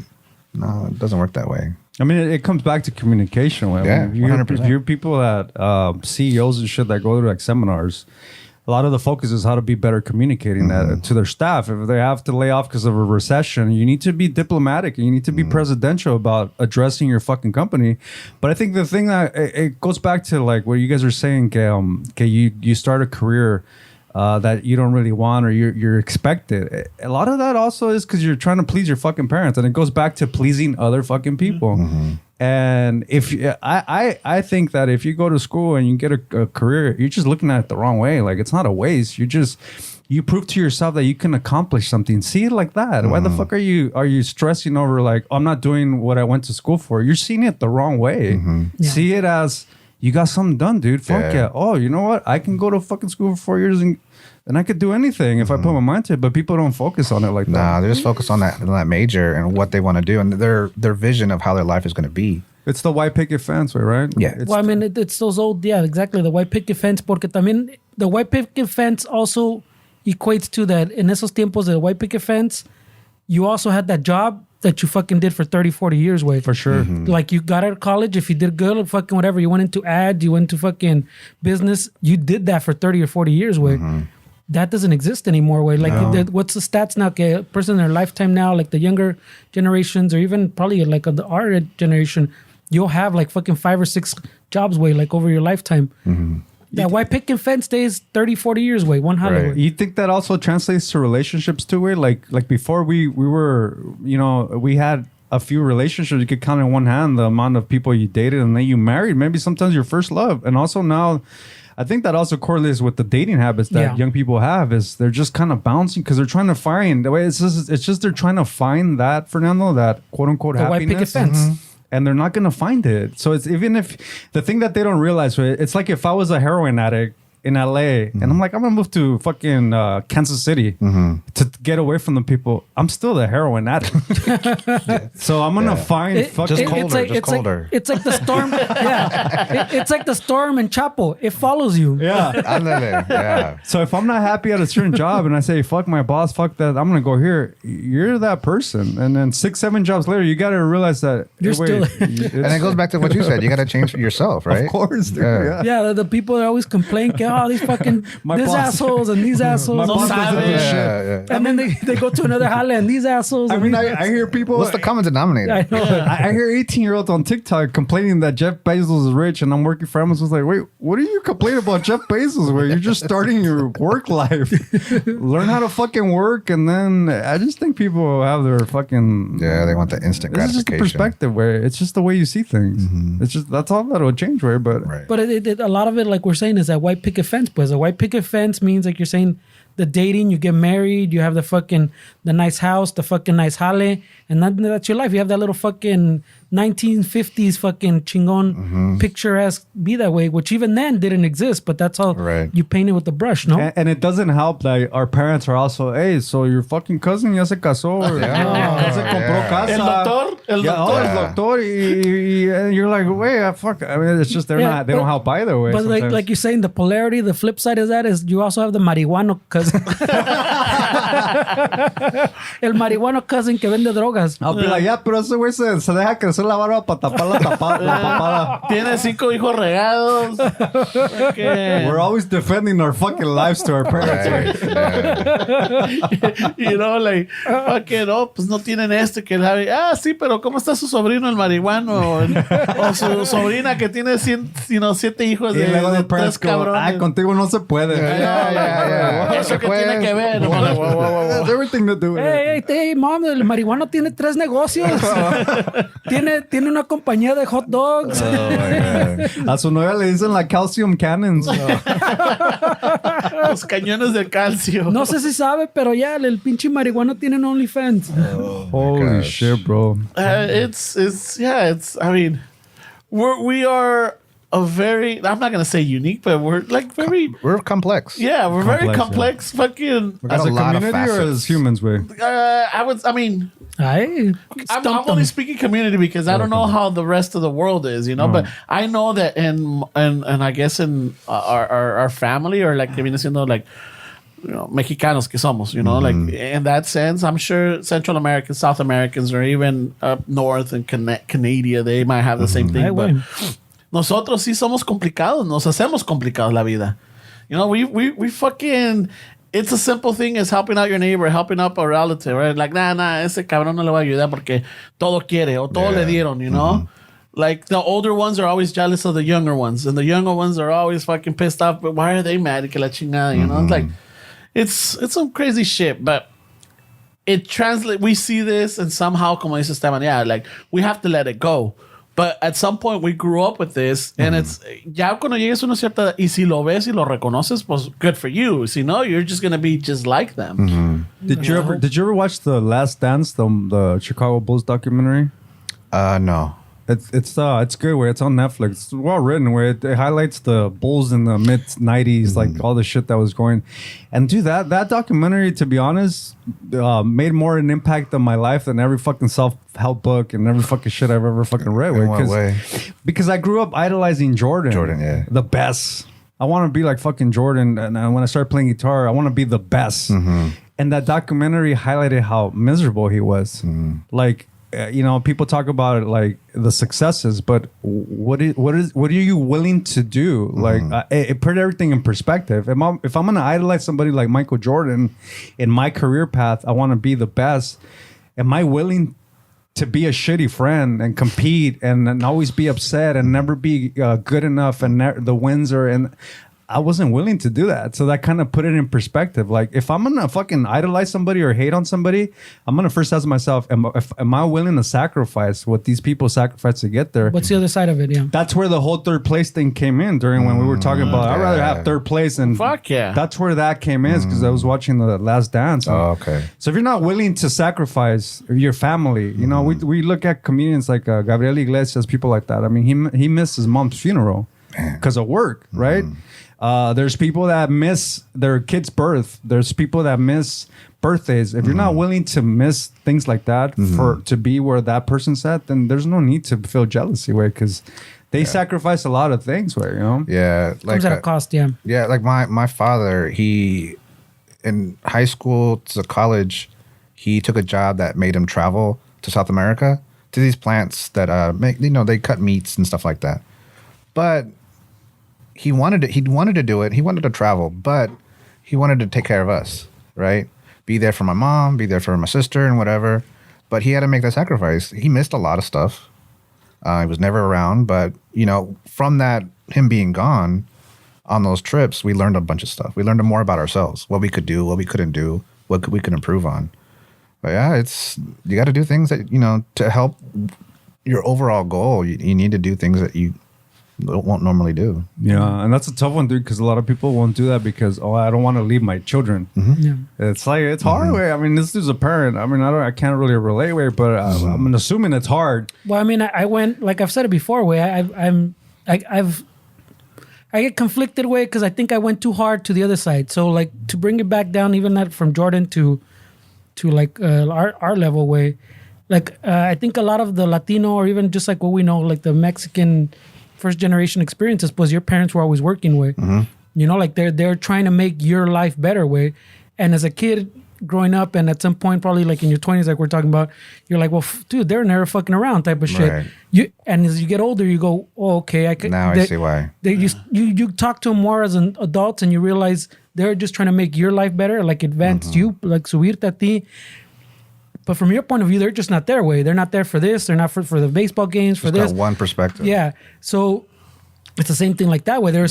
No, it doesn't work that way. I mean, it comes back to communication. Yeah, 100%. If you're people that CEOs and shit that go to like seminars, a lot of the focus is how to be better communicating that to their staff. If they have to lay off because of a recession, you need to be diplomatic and you need to be presidential about addressing your fucking company. But I think the thing that it goes back to like what you guys are saying, you start a career that you don't really want or you're expected. A lot of that also is because you're trying to please your fucking parents, and it goes back to pleasing other fucking people. And if I think that if you go to school and you get a career, you're just looking at it the wrong way. Like, it's not a waste. You prove to yourself that you can accomplish something. See it like that. Why the fuck are you stressing over like, I'm not doing what I went to school for? You're seeing it the wrong way. See it as you got something done, dude. Fuck yeah. Oh, you know what? I can go to fucking school for 4 years and I could do anything if I put my mind to it. But people don't focus on it like that. Nah, they just focus on that major and what they want to do and their vision of how their life is going to be. It's the white picket fence way, right? Yeah. It's those old, exactly, the white picket fence, porque también the white picket fence also equates to that in esos tiempos, the white picket fence, you also had that job that you fucking did for 30, 40 years, way. For sure. Like, you got out of college, if you did good or fucking whatever, you went into ads, you went to fucking business, you did that for 30 or 40 years, way. That doesn't exist anymore, way. Like, what's the stats now? Okay, a person in their lifetime now, like the younger generations, or even probably like our generation, you'll have like fucking 5 or 6 jobs, way, like over your lifetime. That white picket fence stays 30, 40 years, way, 100. Right. You think that also translates to relationships too, way? Like before we were, we had a few relationships. You could count in one hand the amount of people you dated and then you married. Maybe sometimes your first love. And also now, I think that also correlates with the dating habits that young people have. Is they're just kind of bouncing because they're trying to find the way. It's just they're trying to find that, Fernando, that quote unquote the happiness. White picket fence. And they're not going to find it. So it's even if the thing that they don't realize, it's like if I was a heroin addict in LA and I'm like, I'm going to move to fucking Kansas City to get away from the people. I'm still the heroin addict. So I'm going to find fucking colder. It's like the storm. It's like the storm in Chapo. It follows you. So if I'm not happy at a certain job and I say, fuck my boss, fuck that, I'm going to go here. You're that person. And then 6, 7 jobs later, you got to realize that you're still. And it goes back to what you said. You got to change yourself, right? Of course. Dude, the people that always complain, these fucking assholes and these assholes. And then they go to another jale and these assholes. I mean, I hear people. What's the common denominator? I know. I hear 18-year-olds on TikTok complaining that Jeff Bezos is rich and I'm working for Amazon. It's like, wait, what are you complaining about Jeff Bezos? Where you're just starting your work life. Learn how to fucking work, and then I just think people have their fucking they want the instant gratification. It's just the perspective where it's just the way you see things. It's just that's all that'll change, right? But a lot of it, like we're saying, is that white picket fence. But a white picket fence means, like you're saying, the dating, you get married, you have the nice house, the fucking nice jale, and that's your life. You have that little fucking 1950s fucking chingon picturesque be that way, which even then didn't exist, but that's how you paint it with the brush, no? And it doesn't help that our parents are also, hey, so your fucking cousin ya se casó, ya se compró casa. El doctor. And you're like, wait, fuck. I mean, it's just they don't help either way. But like you're saying, the polarity, the flip side of that is you also have the marihuano cousin. El marihuano cousin que vende drogas. I'll be like, pero ese güey se deja crecer la barba para tapar la papada. Tiene 5 hijos regados. Okay. We're always defending our fucking lives to our parents. Like, fucking, pues no tienen que sí, pero ¿cómo está su sobrino el marihuano? O su sobrina que tiene 7 hijos de 3 cabrones. Contigo no se puede. Eso que tiene que ver. Has everything to do with it. Hey, mom, el marihuano tiene tiene 3 negocios. tiene una compañía de hot dogs. Oh my God. A su novia le dicen la calcium cannons. Los cañones de calcio. No sé si sabe, pero ya el pinche marihuano tiene un OnlyFans. Holy shit, bro. I mean, we are a very, I'm not going to say unique, but we're like very, We're complex. yeah, we're very Complex, complex. Fucking, got As a a lot of community or facets. as humans, way? I mean, Ay, I'm stumped only him. speaking community because I don't know how the rest of the world is, you know. But I know that in I guess in our family, or like que viene siendo like, you know, Mexicanos que somos, you know, like in that sense, I'm sure Central Americans, South Americans, or even up north in Canada, they might have the same thing. Ay, But güey. nosotros sí somos complicados, nos hacemos complicados la vida. You know, we fucking. It's a simple thing as helping out your neighbor, helping out a relative, right? Like, nah, ese cabrón no le voy a ayudar porque todo quiere o todo le dieron, you know? Like, the older ones are always jealous of the younger ones, and the younger ones are always fucking pissed off, but why are they mad? Que la chingada, you know? It's like, it's some crazy shit, but it translates. We see this, and somehow, como dice Esteban, yeah, like, we have to let it go. But at some point, we grew up with this, and it's ya cuando llegues a una cierta, y si lo ves y lo reconoces, pues good for you. Si no, you're just gonna be just like them. Did you ever watch the Last Dance, the Chicago Bulls documentary? No. It's good. Where it's on Netflix. It's well written. Where it highlights the Bulls in the mid '90s, like all the shit that was going. And dude, that documentary, to be honest, made more an impact on my life than every fucking self-help book and every fucking shit I've ever fucking read. In what way? Because I grew up idolizing Jordan. Jordan, yeah. The best. I want to be like fucking Jordan. And when I started playing guitar, I want to be the best. And that documentary highlighted how miserable he was. Like, you know, people talk about it like the successes, but what are you willing to do? Like, it put everything in perspective. If I'm gonna idolize somebody like Michael Jordan in my career path, I want to be the best. Am I willing to be a shitty friend and compete and always be upset and never be good enough and the wins are and I wasn't willing to do that. So that kind of put it in perspective. Like, if I'm going to fucking idolize somebody or hate on somebody, I'm going to first ask myself, am I willing to sacrifice what these people sacrifice to get there? What's the other side of it? Yeah. That's where the whole third place thing came in during when we were talking about, I'd rather have third place. And Fuck yeah. that's where that came in because I was watching the Last Dance. Oh, okay. So if you're not willing to sacrifice your family, you know, we look at comedians like Gabriel Iglesias, people like that. I mean, he missed his mom's funeral because of work, right? There's people that miss their kid's birth. There's people that miss birthdays. If you're not willing to miss things like that to be where that person's at, then there's no need to feel jealousy, way because they sacrifice a lot of things, where you know. Yeah, like Comes at a cost, yeah. yeah, like my father, he in high school to college, he took a job that made him travel to South America to these plants that make, you know, they cut meats and stuff like that. But he wanted to do it. He wanted to travel, but he wanted to take care of us, right? Be there for my mom, be there for my sister and whatever. But he had to make that sacrifice. He missed a lot of stuff. He was never around, but you know, from that, him being gone on those trips, we learned a bunch of stuff. We learned more about ourselves, what we could do, what we couldn't do, what we could improve on. But yeah, you got to do things that, you know, to help your overall goal. You need to do things that you won't normally do. Yeah, and that's a tough one, dude, because a lot of people won't do that because, I don't want to leave my children. Yeah. It's like, it's hard way. I mean, this dude's a parent. I mean, I can't really relate way, but I'm assuming it's hard. Well, I mean, I went, like I've said it before, way I get conflicted way because I think I went too hard to the other side. So like to bring it back down, even that from Jordan to like our level way, like I think a lot of the Latino or even just like what we know, like the Mexican first generation experiences, was your parents were always working way. You know, like they're trying to make your life better way. And as a kid growing up, and at some point probably like in your 20s, like we're talking about, you're like, well, dude, they're never fucking around type of shit. Right. And as you get older, you go, oh, okay, I could. Now I see why. You talk to them more as an adult, and you realize they're just trying to make your life better, like advance you, like subirte a ti. But from your point of view, they're just not their way. They're not there for this. They're not for the baseball games, for Just this. got one perspective. Yeah. So it's the same thing like that way. They're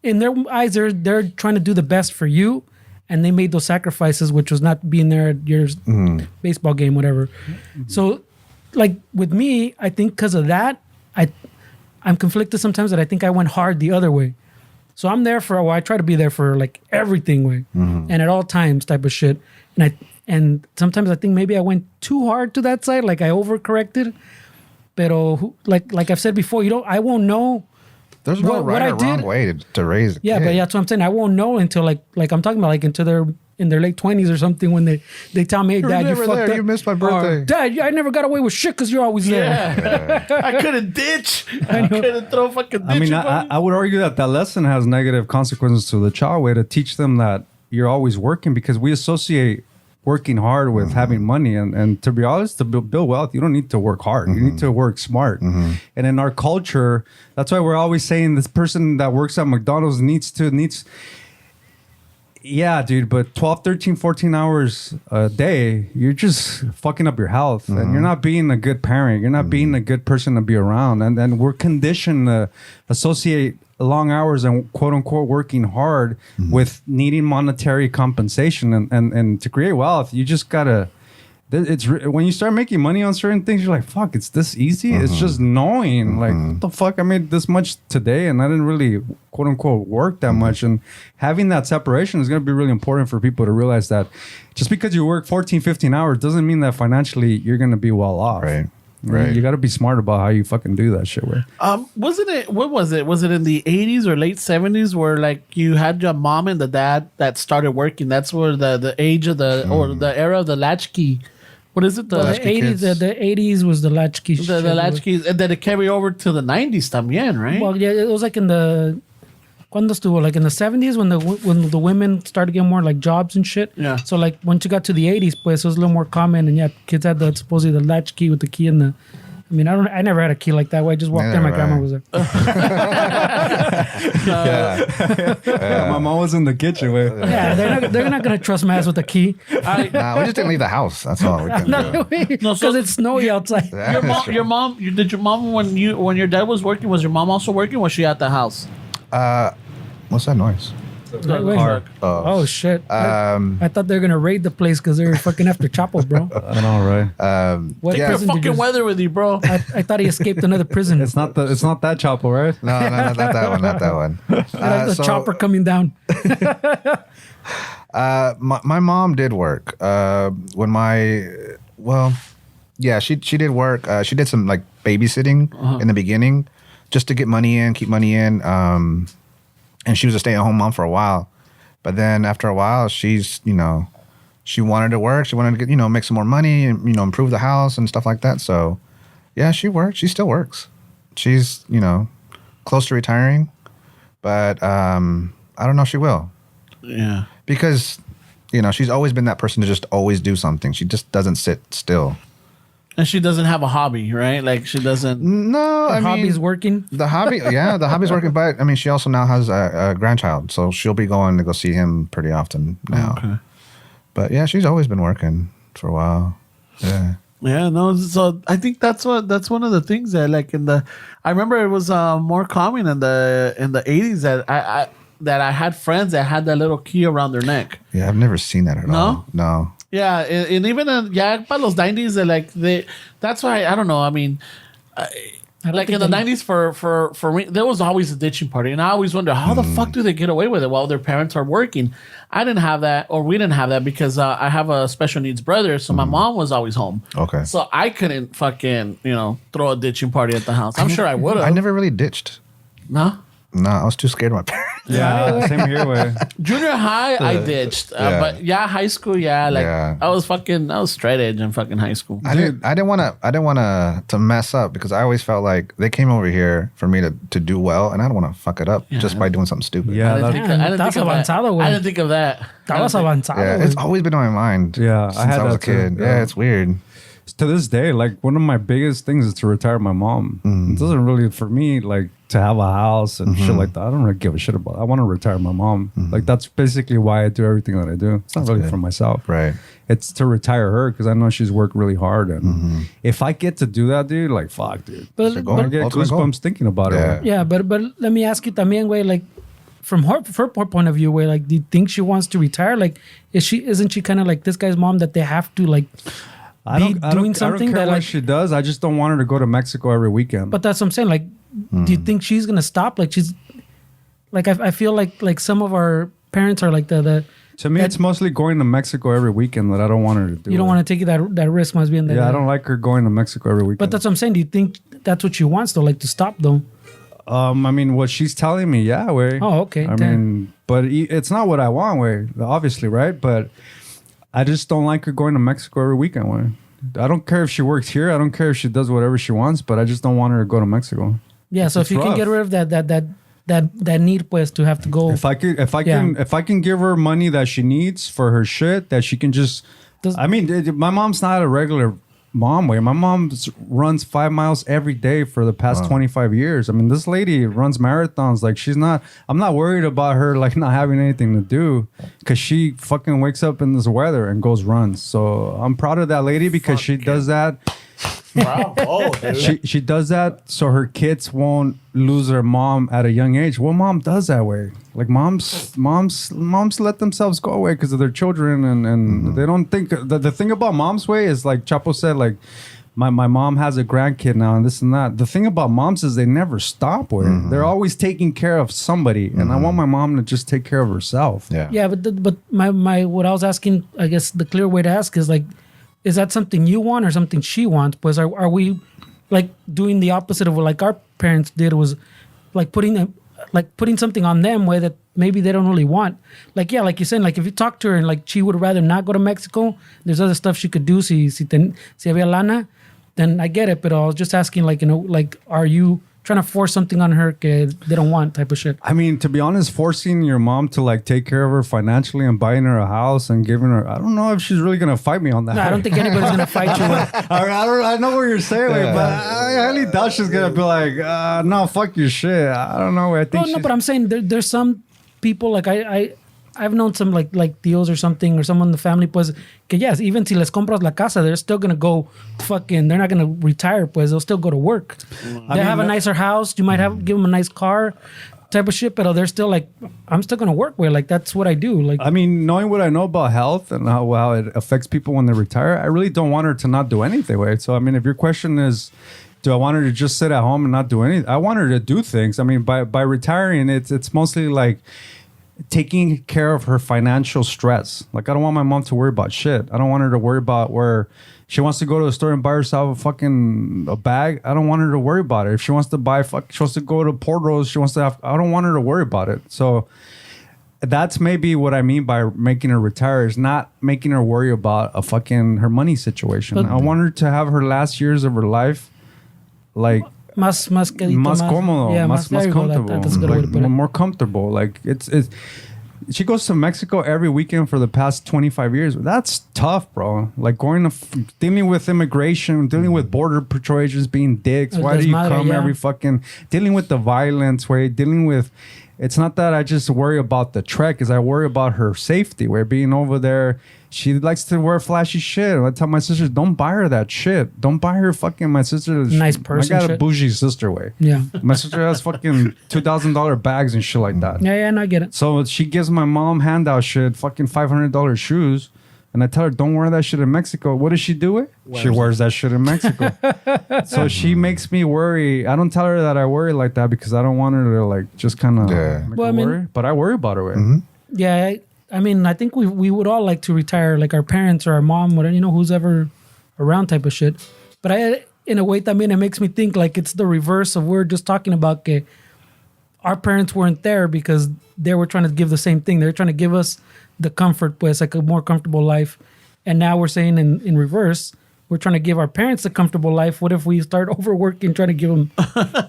in their eyes, they're trying to do the best for you and they made those sacrifices, which was not being there at your baseball game, whatever. So, like with me, I think because of that, I'm conflicted sometimes that I think I went hard the other way. So I'm there for, I try to be there for like everything way and at all times type of shit. And sometimes I think maybe I went too hard to that side, like I overcorrected. Pero like I've said before, I won't know. There's no right or wrong way to raise a kid. But that's what I'm saying. I won't know until like I'm talking about like until they're in their late 20s or something when they tell me, hey, Dad, you fucked up. You missed my birthday. Or, Dad, I never got away with shit because you're always there. Yeah. I couldn't ditch. I couldn't throw fucking ditch. I mean, I would argue that lesson has negative consequences to the child, way to teach them that you're always working, because we associate working hard with having money. And to be honest, to build wealth, you don't need to work hard. You need to work smart. And in our culture, that's why we're always saying this person that works at McDonald's needs. Yeah, dude, but 12, 13, 14 hours a day, you're just fucking up your health. And you're not being a good parent. You're not being a good person to be around. And then we're conditioned to associate long hours and quote unquote working hard with needing monetary compensation. And to create wealth, you just gotta, when you start making money on certain things, you're like, fuck, it's this easy. It's just knowing like, what the fuck, I made this much today and I didn't really quote unquote work that much. And having that separation is going to be really important for people to realize that just because you work 14, 15 hours doesn't mean that financially you're going to be well off. Right. You got to be smart about how you fucking do that shit. Wasn't it? What was it? Was it in the 80s or late 70s where like you had your mom and the dad that started working? That's where the age of the or the era of the latchkey. What is it? The 80s. The 80s was the latchkey. The latchkeys, and then it carried over to the 90s también, right? Well, yeah, it was like in the. ¿Cuándo estuvo? Like in the 70s when the women started getting more like jobs and shit. Yeah. So like once you got to the 80s, pues it was a little more common, and yeah, kids had supposedly the latch key with the key in the. I mean, I never had a key like that way. I just walked in, my grandma was there. My mom was in the kitchen. Yeah, they're not gonna trust my ass with a key. Nah, we just didn't leave the house. That's all we can do. Because it's snowy outside. Your mom. Did your mom when your dad was working? Was your mom also working? Or was she at the house? What's that noise? Oh shit! I thought they were gonna raid the place because they were fucking after Chapo, bro. I know, right? What Take prison your did fucking you- weather with you, bro. I thought he escaped another prison. It's not that Chapo, right? No, not that one. Not that one. Like the chopper coming down. My mom did work. She did work. She did some like babysitting in the beginning, just to get money in, keep money in. And she was a stay-at-home mom for a while, but then after a while, she wanted to work. She wanted to get, make some more money and improve the house and stuff like that. So, yeah, she worked. She still works. She's close to retiring, but I don't know if she will. Yeah, because she's always been that person to just always do something. She just doesn't sit still. and she doesn't have a hobby, right? Like she doesn't. No, Her hobby's working. The hobby's working. But I mean, she also now has a grandchild, so she'll be going to go see him pretty often now. Okay. But yeah, she's always been working for a while. Yeah. Yeah, no. So I think that's one of the things that like I remember it was more common in the 80s that I had friends that had that little key around their neck. Yeah, I've never seen that at all. No. Yeah, and even para los 90s, that's why I don't know. I mean, like in the 90s for me, there was always a ditching party, and I always wonder how the fuck do they get away with it while their parents are working. I didn't have that, or we didn't have that because I have a special needs brother, so my mom was always home. Okay. So I couldn't fucking throw a ditching party at the house. I'm sure I would have. I never really ditched. No. No, I was too scared of my parents. Yeah, same here. Way. Junior high, I ditched, but high school, I was straight edge in fucking high school. I didn't want to mess up because I always felt like they came over here for me to do well, and I don't want to fuck it up just by doing something stupid. Yeah, I didn't think of that. güey. I didn't think of that. That was avanzado. Yeah, it's always been on my mind. Yeah, since I was a kid. Yeah, it's weird. To this day, like one of my biggest things is to retire my mom. It doesn't really, for me, like to have a house and shit like that. I don't really give a shit about it. I want to retire my mom. Like that's basically why I do everything that I do. It's not really for myself. Right. It's to retire her because I know she's worked really hard. And if I get to do that, dude, like fuck, dude. But I get ultimate goal. goosebumps thinking about it. yeah, but let me ask you también, güey, like from her point of view, where like, do you think she wants to retire? Like, isn't she kind of like this guy's mom that they have to like I don't care that what like she does. I just don't want her to go to Mexico every weekend. But that's what I'm saying. Like, do you think she's gonna stop? Like, she's like, I feel like some of our parents are like the. To me, it's mostly going to Mexico every weekend that I don't want her to do. You don't want to take that risk, must be in there. Yeah, I don't like her going to Mexico every weekend. But that's what I'm saying. Do you think that's what she wants though? Like to stop though? I mean, what she's telling me, yeah, way. Oh, okay. I mean, but it's not what I want, way. Obviously, right? But I just don't like her going to Mexico every weekend, way. I don't care if she works here. I don't care if she does whatever she wants. But I just don't want her to go to Mexico. Yeah. So if you can get rid of that need, pues, to have to go. If I can give her money that she needs for her shit, that she can just. I mean, my mom's not a regular mom way. My mom runs 5 miles every day for the past 25 years. I mean, this lady runs marathons. Like, I'm not worried about her like not having anything to do, because she fucking wakes up in this weather and goes runs. So I'm proud of that lady because she does that. Bravo, dude. She does that so her kids won't lose their mom at a young age. What mom does that way? Like, moms let themselves go away because of their children, and they don't think the thing about mom's way is, like Chapo said, like my mom has a grandkid now and this and that. The thing about moms is they never stop way. They're always taking care of somebody, and I want my mom to just take care of herself. Yeah, but my what I was asking, I guess the clear way to ask is like, is that something you want or something she wants? Because are we like doing the opposite of what like our parents did, was like putting something on them where that maybe they don't really want? Like, yeah, like you're saying, like if you talk to her and like she would rather not go to Mexico, there's other stuff she could do. Si había lana, then I get it. But I was just asking, like, you know, like, are you trying to force something on her que they don't want type of shit? I mean, to be honest, forcing your mom to like take care of her financially and buying her a house and giving her, I don't know if she's really gonna fight me on that. No, I don't think anybody's gonna fight you. I know what you're saying, but I highly doubt she's gonna be like, no, fuck your shit. I don't know. I think. No, but I'm saying there's some people like I've known some like tíos or something, or someone in the family, pues, que yes, even si les compras la casa, they're still gonna go fucking, they're not gonna retire, pues, they'll still go to work. They have a nicer house, you might give them a nice car, type of shit, but they're still like, I'm still gonna work where, like, that's what I do. Like, I mean, knowing what I know about health and how it affects people when they retire, I really don't want her to not do anything, right? So I mean, if your question is, do I want her to just sit at home and not do anything? I want her to do things. I mean, by retiring, it's mostly like taking care of her financial stress. Like, I don't want my mom to worry about shit. I don't want her to worry about where she wants to go to the store and buy herself a bag. I don't want her to worry about it. If she wants to she wants to go to Portos, I don't want her to worry about it. So that's maybe what I mean by making her retire, is not making her worry about her money situation. I want her to have her last years of her life like más cómodo, yeah, más comfortable, that's a good way to put it. More comfortable. Like, it's she goes to Mexico every weekend for the past 25 years. That's tough, bro. Like, dealing with immigration, dealing with border patrol agents being dicks. Why do you come every fucking, dealing with the violence, dealing with, it's not that I just worry about the trek, is I worry about her safety. We're being over there. She likes to wear flashy shit. I tell my sisters, don't buy her that shit. Don't buy her fucking, my sister. Nice person. I got a bougie sister way. Yeah. My sister has fucking $2,000 bags and shit like that. Yeah, and I get it. So she gives my mom handout shit, fucking $500 shoes. And I tell her, don't wear that shit in Mexico. What does she do it? She wears that shit in Mexico. So she makes me worry. I don't tell her that I worry like that because I don't want her to like just kind of worry. But I worry about her. Yeah, I mean, I think we would all like to retire, like our parents or our mom, or, you know, who's ever around type of shit. But in a way, también it makes me think like it's the reverse of we're just talking about que our parents weren't there because they were trying to give the same thing. They're trying to give us the comfort, pues, like a more comfortable life. And now we're saying in reverse, we're trying to give our parents a comfortable life. What if we start overworking, trying to give them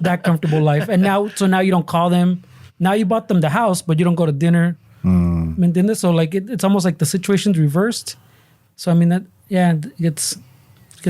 that comfortable life? And now you don't call them. Now you bought them the house, but you don't go to dinner. ¿Me entiendes? So like it's almost like the situation's reversed. So I mean, that, yeah, it gets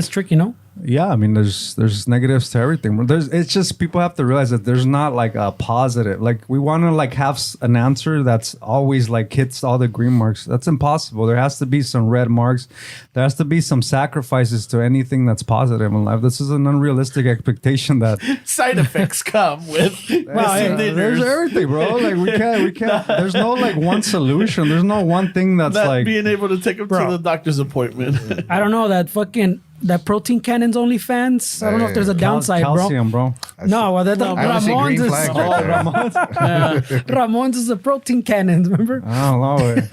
tricky, no? Yeah, I mean, there's negatives to everything. It's just people have to realize that there's not like a positive. Like we want to like have an answer that's always like hits all the green marks. That's impossible. There has to be some red marks. There has to be some sacrifices to anything that's positive in life. This is an unrealistic expectation that Side effects come with. there's everything, bro. Like we can't. There's no like one solution. There's no one thing that's Not like being able to take him to the doctor's appointment. I don't know that protein cannon's OnlyFans. I don't know if there's a downside, calcium, bro. No, well, I only see Ramon's green is flags right there. Ramon's is a protein cannons. Remember? I don't know.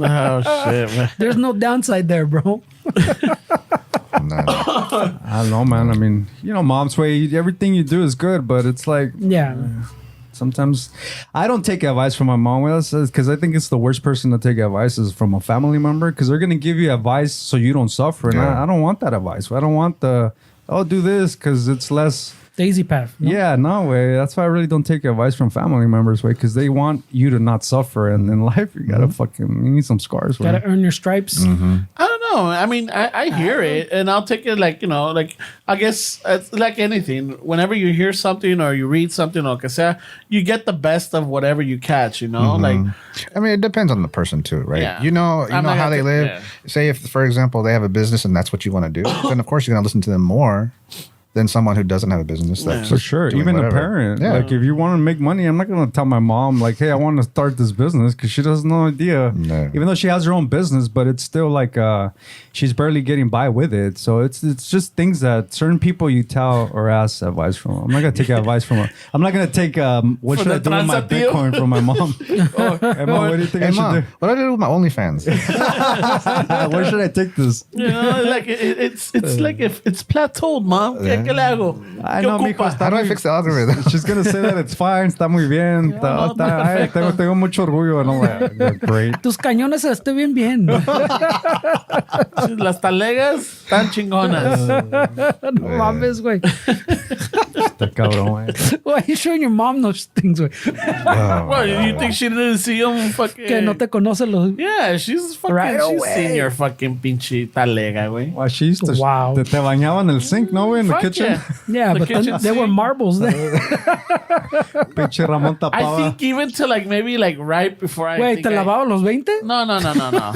Oh shit, man. There's no downside there, bro. No. I don't know, man. I mean, mom's way. Everything you do is good, but it's like Yeah. sometimes I don't take advice from my mom because I think it's the worst person to take advice is from a family member because they're gonna give you advice so you don't suffer. And I don't want that advice. I don't want do this because it's less. The easy path. No? Yeah, no way. That's why I really don't take advice from family members, way, because they want you to not suffer. And in life, you gotta you need some scars. Gotta earn your stripes. I don't know. I mean, I hear it, and I'll take it like I guess it's like anything. Whenever you hear something or you read something or que sea, you get the best of whatever you catch. Like I mean, it depends on the person too, right? Yeah. You know how they live. Yeah. Say if, for example, they have a business and that's what you want to do, then of course you're gonna listen to them more than someone who doesn't have a business. That's For sure. doing Even whatever. a parent. Yeah. Like, if you want to make money, I'm not going to tell my mom, like, hey, I want to start this business because she has no idea. No. Even though she has her own business, but it's still like she's barely getting by with it. So it's just things that certain people you tell or ask advice from. I'm not going to take advice from her. I'm not going to take what should I do with my transa, tío? Bitcoin from my mom. Hey, mom, what do you think Hey I should mom, do? what do I do with my OnlyFans? Where should I take this? like it's like if it's plateaued, mom. ¿Qué le hago? I ¿Qué know, ocupa? mijo, How do I fix the algorithm? She's gonna say that it's fine, está muy bien, no, ay, tengo mucho orgullo, and I'm like, "You're great." Tus cañones esté bien. Las talegas tan chingonas. No mames, güey. Está cabrón, güey. Why are you showing your mom those things, güey? Well, you think she didn't see them fucking? Que no te conoce los... Yeah, she's fucking. Right she's away. seen your fucking pinche talega, güey. Wow, she used to. Wow. Te bañaba en el sink, no, güey, in the Fuck kitchen. yeah. Yeah, The but then kitchen there were sink. marbles there. Pinche Ramón I tapaba. think even to like maybe like right before I. Güey, think ¿te I- lavaba los 20? No.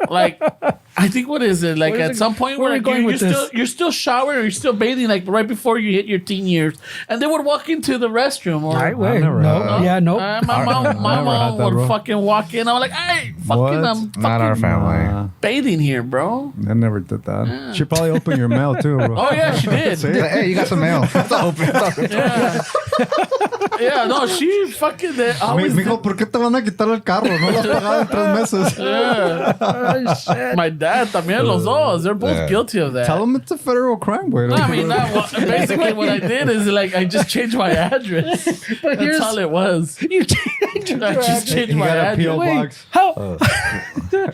Like, I think what is it? Like Where is at it- some point where where are we like, going you're with still this? you're still showering or you're still bathing like right before you hit your teen years, and they would walk into the restroom or. Right, güey. never No, had that. yeah, no. My mom never had that, would bro. fucking walk in. I'm like, hey, fucking, What? I'm Not our fucking family. bathing here, bro. I never did that. She probably opened your mail too, bro. Oh yeah, she did. See? Like, hey, you got some mail. It's all open. It's all open. Yeah. Yeah, no, she fucking always Mijo, ¿por qué te van a quitar el carro? No lo has pagado en 3 meses. Oh, shit. my dad también los dos. They're both Yeah. guilty of that. Tell them it's a federal crime, güey. No, I mean, basically what I did is like I just changed my address. But That's all it was. You changed your I just changed You my got a address. P.O. Wait, box. how?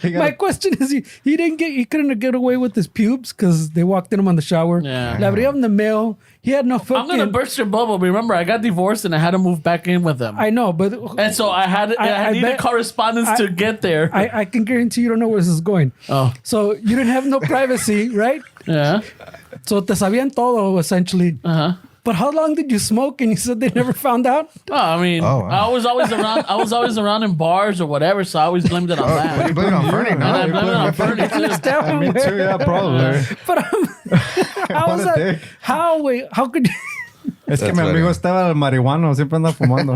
You got My a- question is, he couldn't get away with his pubes because they walked in him on the shower. Yeah. Le abrieron the mail. He had no fucking. I'm gonna burst your bubble. But remember, I got divorced and I had to move back in with them. I know, but And so I needed bet- correspondence to get there. I can guarantee you don't know where this is going. Oh, So you didn't have no privacy, right? yeah. So te sabían todo essentially. Uh-huh. But how long did you smoke? And you said they never found out. No, I mean, Oh, wow. I was always around. I was always around in bars or whatever, so I always blamed it on But you that. blame it on Fernie, And I no? blamed it on Fernie too. Understand? Me too, yeah, probably. But how What was a that? dick. How could you? Es que That's mi amigo better. estaba el marihuano, siempre anda fumando.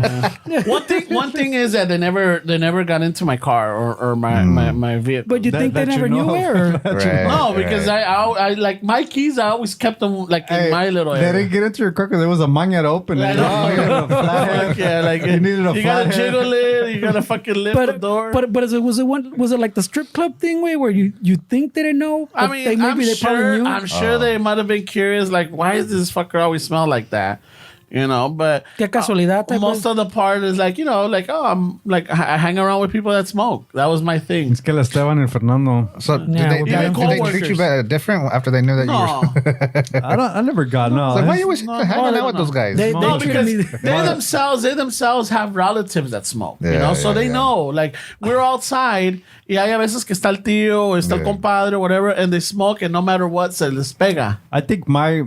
One thing is that they never got into my car or my vehicle. But you think they that you never knew know. where? Or? Right, No, because right. I like my keys. I always kept them like in my little They area. didn't get into your car because there was a maña to open it. I know. You needed a flathead. Yeah, like You needed a you gotta flathead. jiggle it. You gotta fucking lift the But door. was it like the strip club thing where you think they didn't know? I but mean, they probably knew. I'm sure they might have been curious. Like, why does this fucker always smell like that? But Qué casualidad, most of the part is like, I'm like, I hang around with people that smoke. That was my thing. Es que el Esteban and Fernando. So Yeah, did we're they coworkers. treat you different after they knew that you were? I never got no. Like, why are you always hanging out with those guys? They No, treat because me- they themselves have relatives that smoke, Yeah, so they yeah. know. Like, we're outside, y hay a veces que está el tío, o está el Yeah. compadre, whatever, and they smoke, and no matter what, se les pega. I think my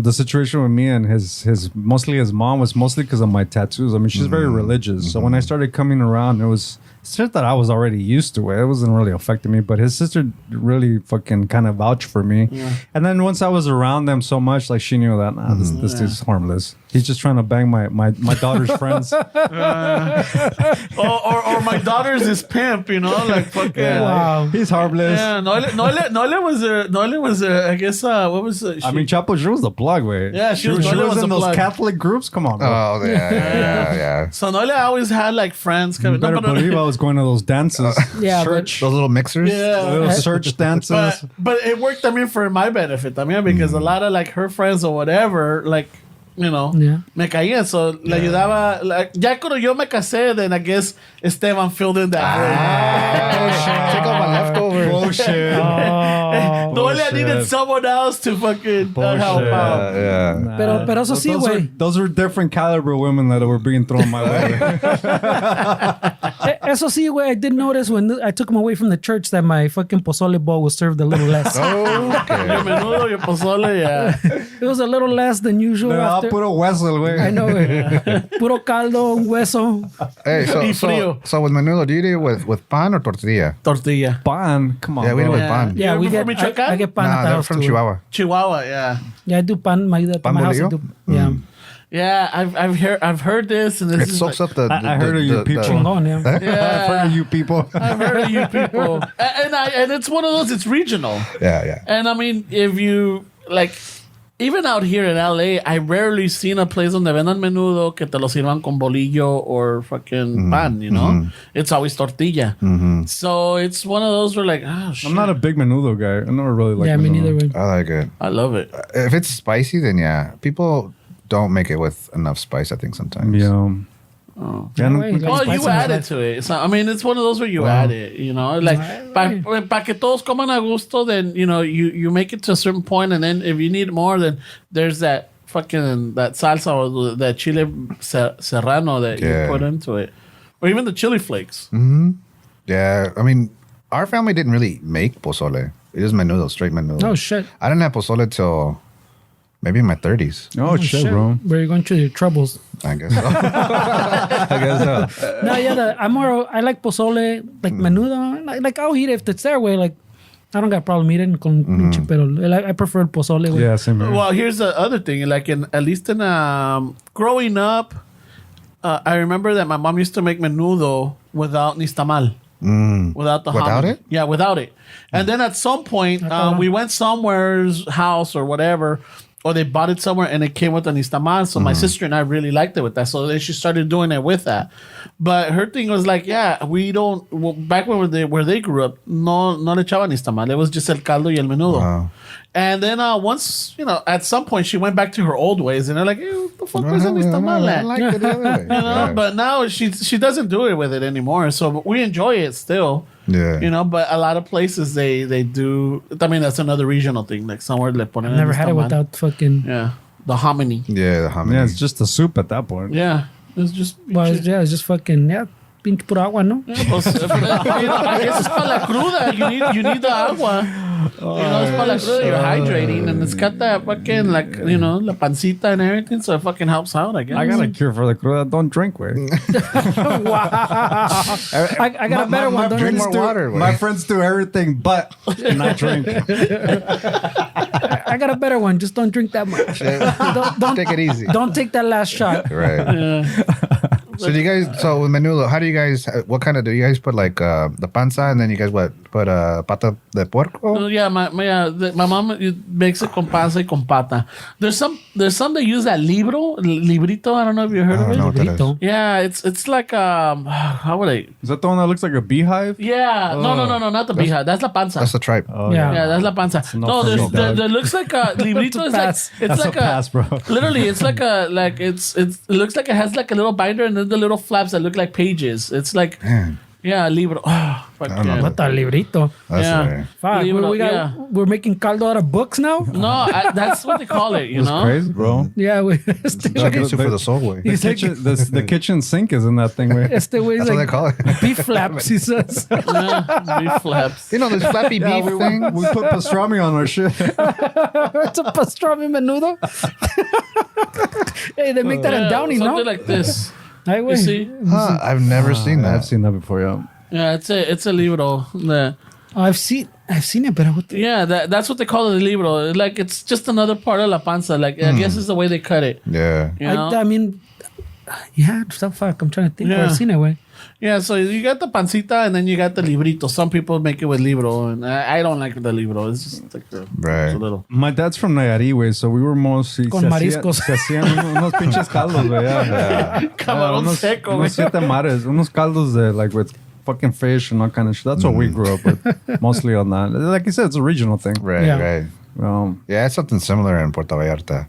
the situation with me and his mostly his mom was mostly because of my tattoos. I mean, she's very religious. So when I started coming around, it was shit that I was already used to. It wasn't really affecting me, but his sister really fucking kind of vouched for me. Yeah. And then once I was around them so much, like she knew that this dude's harmless. He's just trying to bang my daughter's friends. Or my daughter's his pimp, like fucking. Wow. He's harmless. Yeah, Noile was I guess what was it? I mean, Chapo, she was the plug, way. Yeah, she was she Noile was was in the those plug. Catholic groups. Come on, bro. Oh, yeah. So Noile always had like friends You coming. better believe I was going to those dances. Yeah, but- church. Those little mixers. Yeah. Little church dances. But it worked, for my benefit, because a lot of like her friends or whatever, like, Yeah. me caían. So le ayudaba. Like, ya cuando yo me casé, then I guess Esteban filled in that Check out my leftovers. Bullshit. No, I Bullshit. needed someone else to fucking help out. Yeah. Pero eso sí, güey. Those were different caliber women that were being thrown my way. Eso sí, güey. I did notice when I took him away from the church that my fucking pozole bowl was served a little less. Yo Okay. menudo, yo pozole, yeah. It was a little less than usual. I'll after. put a vessel, güey. I know, güey. Puro caldo, un hueso. Hey, Y frío. so with menudo, do you eat it with pan or tortilla? Tortilla. Pan, come on, Yeah, we do bro. it with pan. Yeah, we You're get. from Michoacán? I get pan at Nah, the they're house from too. Chihuahua. Chihuahua, yeah. Yeah, I do pan. My at Pan my house. I bolillo? do. Yeah. Yeah, I've heard this, and this It is soaks like, up the. I heard of you people. Chingón, yeah. I've heard of you people. I've heard of you people, and it's one of those. It's regional, Yeah. and I mean, if you like, even out here in LA, I rarely seen a place donde vendan menudo que te lo sirvan con bolillo or fucking pan. It's always tortilla. So it's one of those where like, oh shit, I'm not a big menudo guy. I never really like Yeah, me neither, menudo. güey. I like it. I love it. If it's spicy, then yeah. People don't make it with enough spice, I think, sometimes. Yeah. Oh. Yeah, no- Wait, like- Well, spice you in add his it to it. So, I mean, it's one of those where you add it, like pa que todos coman a gusto, then, you make it to a certain point, and then if you need more, then there's that that salsa or that chile serrano that Yeah. you put into it. Or even the chili flakes. Yeah, I mean, our family didn't really make pozole. It was menudo, straight menudo. Oh, shit. I didn't have pozole till maybe in my 30s. Oh, shit, bro. Where you going through your troubles. I guess so. I guess so. No, yeah, I like pozole, like menudo. Like I'll eat it if it's there, way. Like, I don't got a problem eating con pinche, pero I prefer el pozole, güey. Yeah, same here. Well, here's the other thing. Like, at least in growing up, I remember that my mom used to make menudo without nistamal. Without the Without hominy. it? Yeah, without it. And then at some point, we went somewhere's house or whatever, or they bought it somewhere and it came with an nistamal. So my sister and I really liked it with that. So then she started doing it with that. But her thing was like, yeah, we don't. Well, back when where they grew up, no le echaban nistamal. It was just el caldo y el menudo. Wow. And then once, at some point, she went back to her old ways, and they're like, hey, what the fuck was a nistamal I at? like it the other way. Yeah. But now she doesn't do it with it anymore. So we enjoy it still. Yeah. But a lot of places they do. I mean, that's another regional thing. Like somewhere le ponen. Never had it nistamal. without fucking. Yeah, the hominy. Yeah, the hominy. Yeah, it's just a soup at that point. Yeah, it's just. Well, it's just fucking, yeah, pinche pura agua, ¿no? Pues, I guess it's para la cruda. You need the agua. It's para la cruda. You're hydrating, and it's got that fucking la pancita and everything, so it fucking helps out. I guess. I got a cure for the cruda. Don't drink, way. Wow. I got a better one. Don't drink you? more water, My way. friends do everything but not drink. I got a better one. Just don't drink that much. don't Take it easy. Don't take that last shot. Right. So do you guys? So with menudo, how do you guys? What kind of do you guys put like the panza and then you guys what? but pata de puerco. Yeah, my mom makes it con panza y con pata. There's some that use that librito. I don't know if you heard of I it. don't know what that is. Librito. Yeah, it's like how would I? Is that the one that looks like a beehive? Yeah, no, not the beehive. That's la panza. That's the tripe. Oh, Yeah. Yeah, that's la panza. enough No, for me, there dog. looks like a librito. It's like pass. it's That's like a pass, bro. Literally, it's like it looks like it has like a little binder and then the little flaps that look like pages. It's like Man, yeah, libro. Oh, fuck don't know. yeah. What the librito? that's Yeah. right. Fuck, Libro, we we're making caldo out of books now? No, that's what they call it. You It's know. crazy, bro. Yeah, we Chicken soup for the soul way. The kitchen, the kitchen sink is in that thing, way. Este güey's That's what they like call it. beef flaps, he says. Yeah, beef flaps. You know, this flappy beef thing. We put pastrami on our shit. It's a pastrami menudo. Hey, they make that in Downey, something no? like this. Ay, You güey. see? Huh, I've never seen that. I've seen that before, yeah. Yeah, it's a libro. I've seen it, but what the, Yeah, that's what they call it, a libro. Like it's just another part of la panza. Like I guess it's the way they cut it. Yeah. You know? I mean, yeah, so fuck. I'm trying to think where I've Yeah. seen it, way. Yeah, so you got the pancita and then you got the librito. Some people make it with libro, and I don't like the libro. It's just like Right. it's a little. My dad's from Nayarit, güey, so we were mostly... Con mariscos. Se hacían unos pinches caldos, güey, yeah. Camarón seco, unos güey. siete mares, unos caldos de, like, with fucking fish and all kind of shit. That's what we grew up with, mostly on that. Like you said, it's a regional thing. Right, Yeah. right. Yeah, it's something similar in Puerto Vallarta.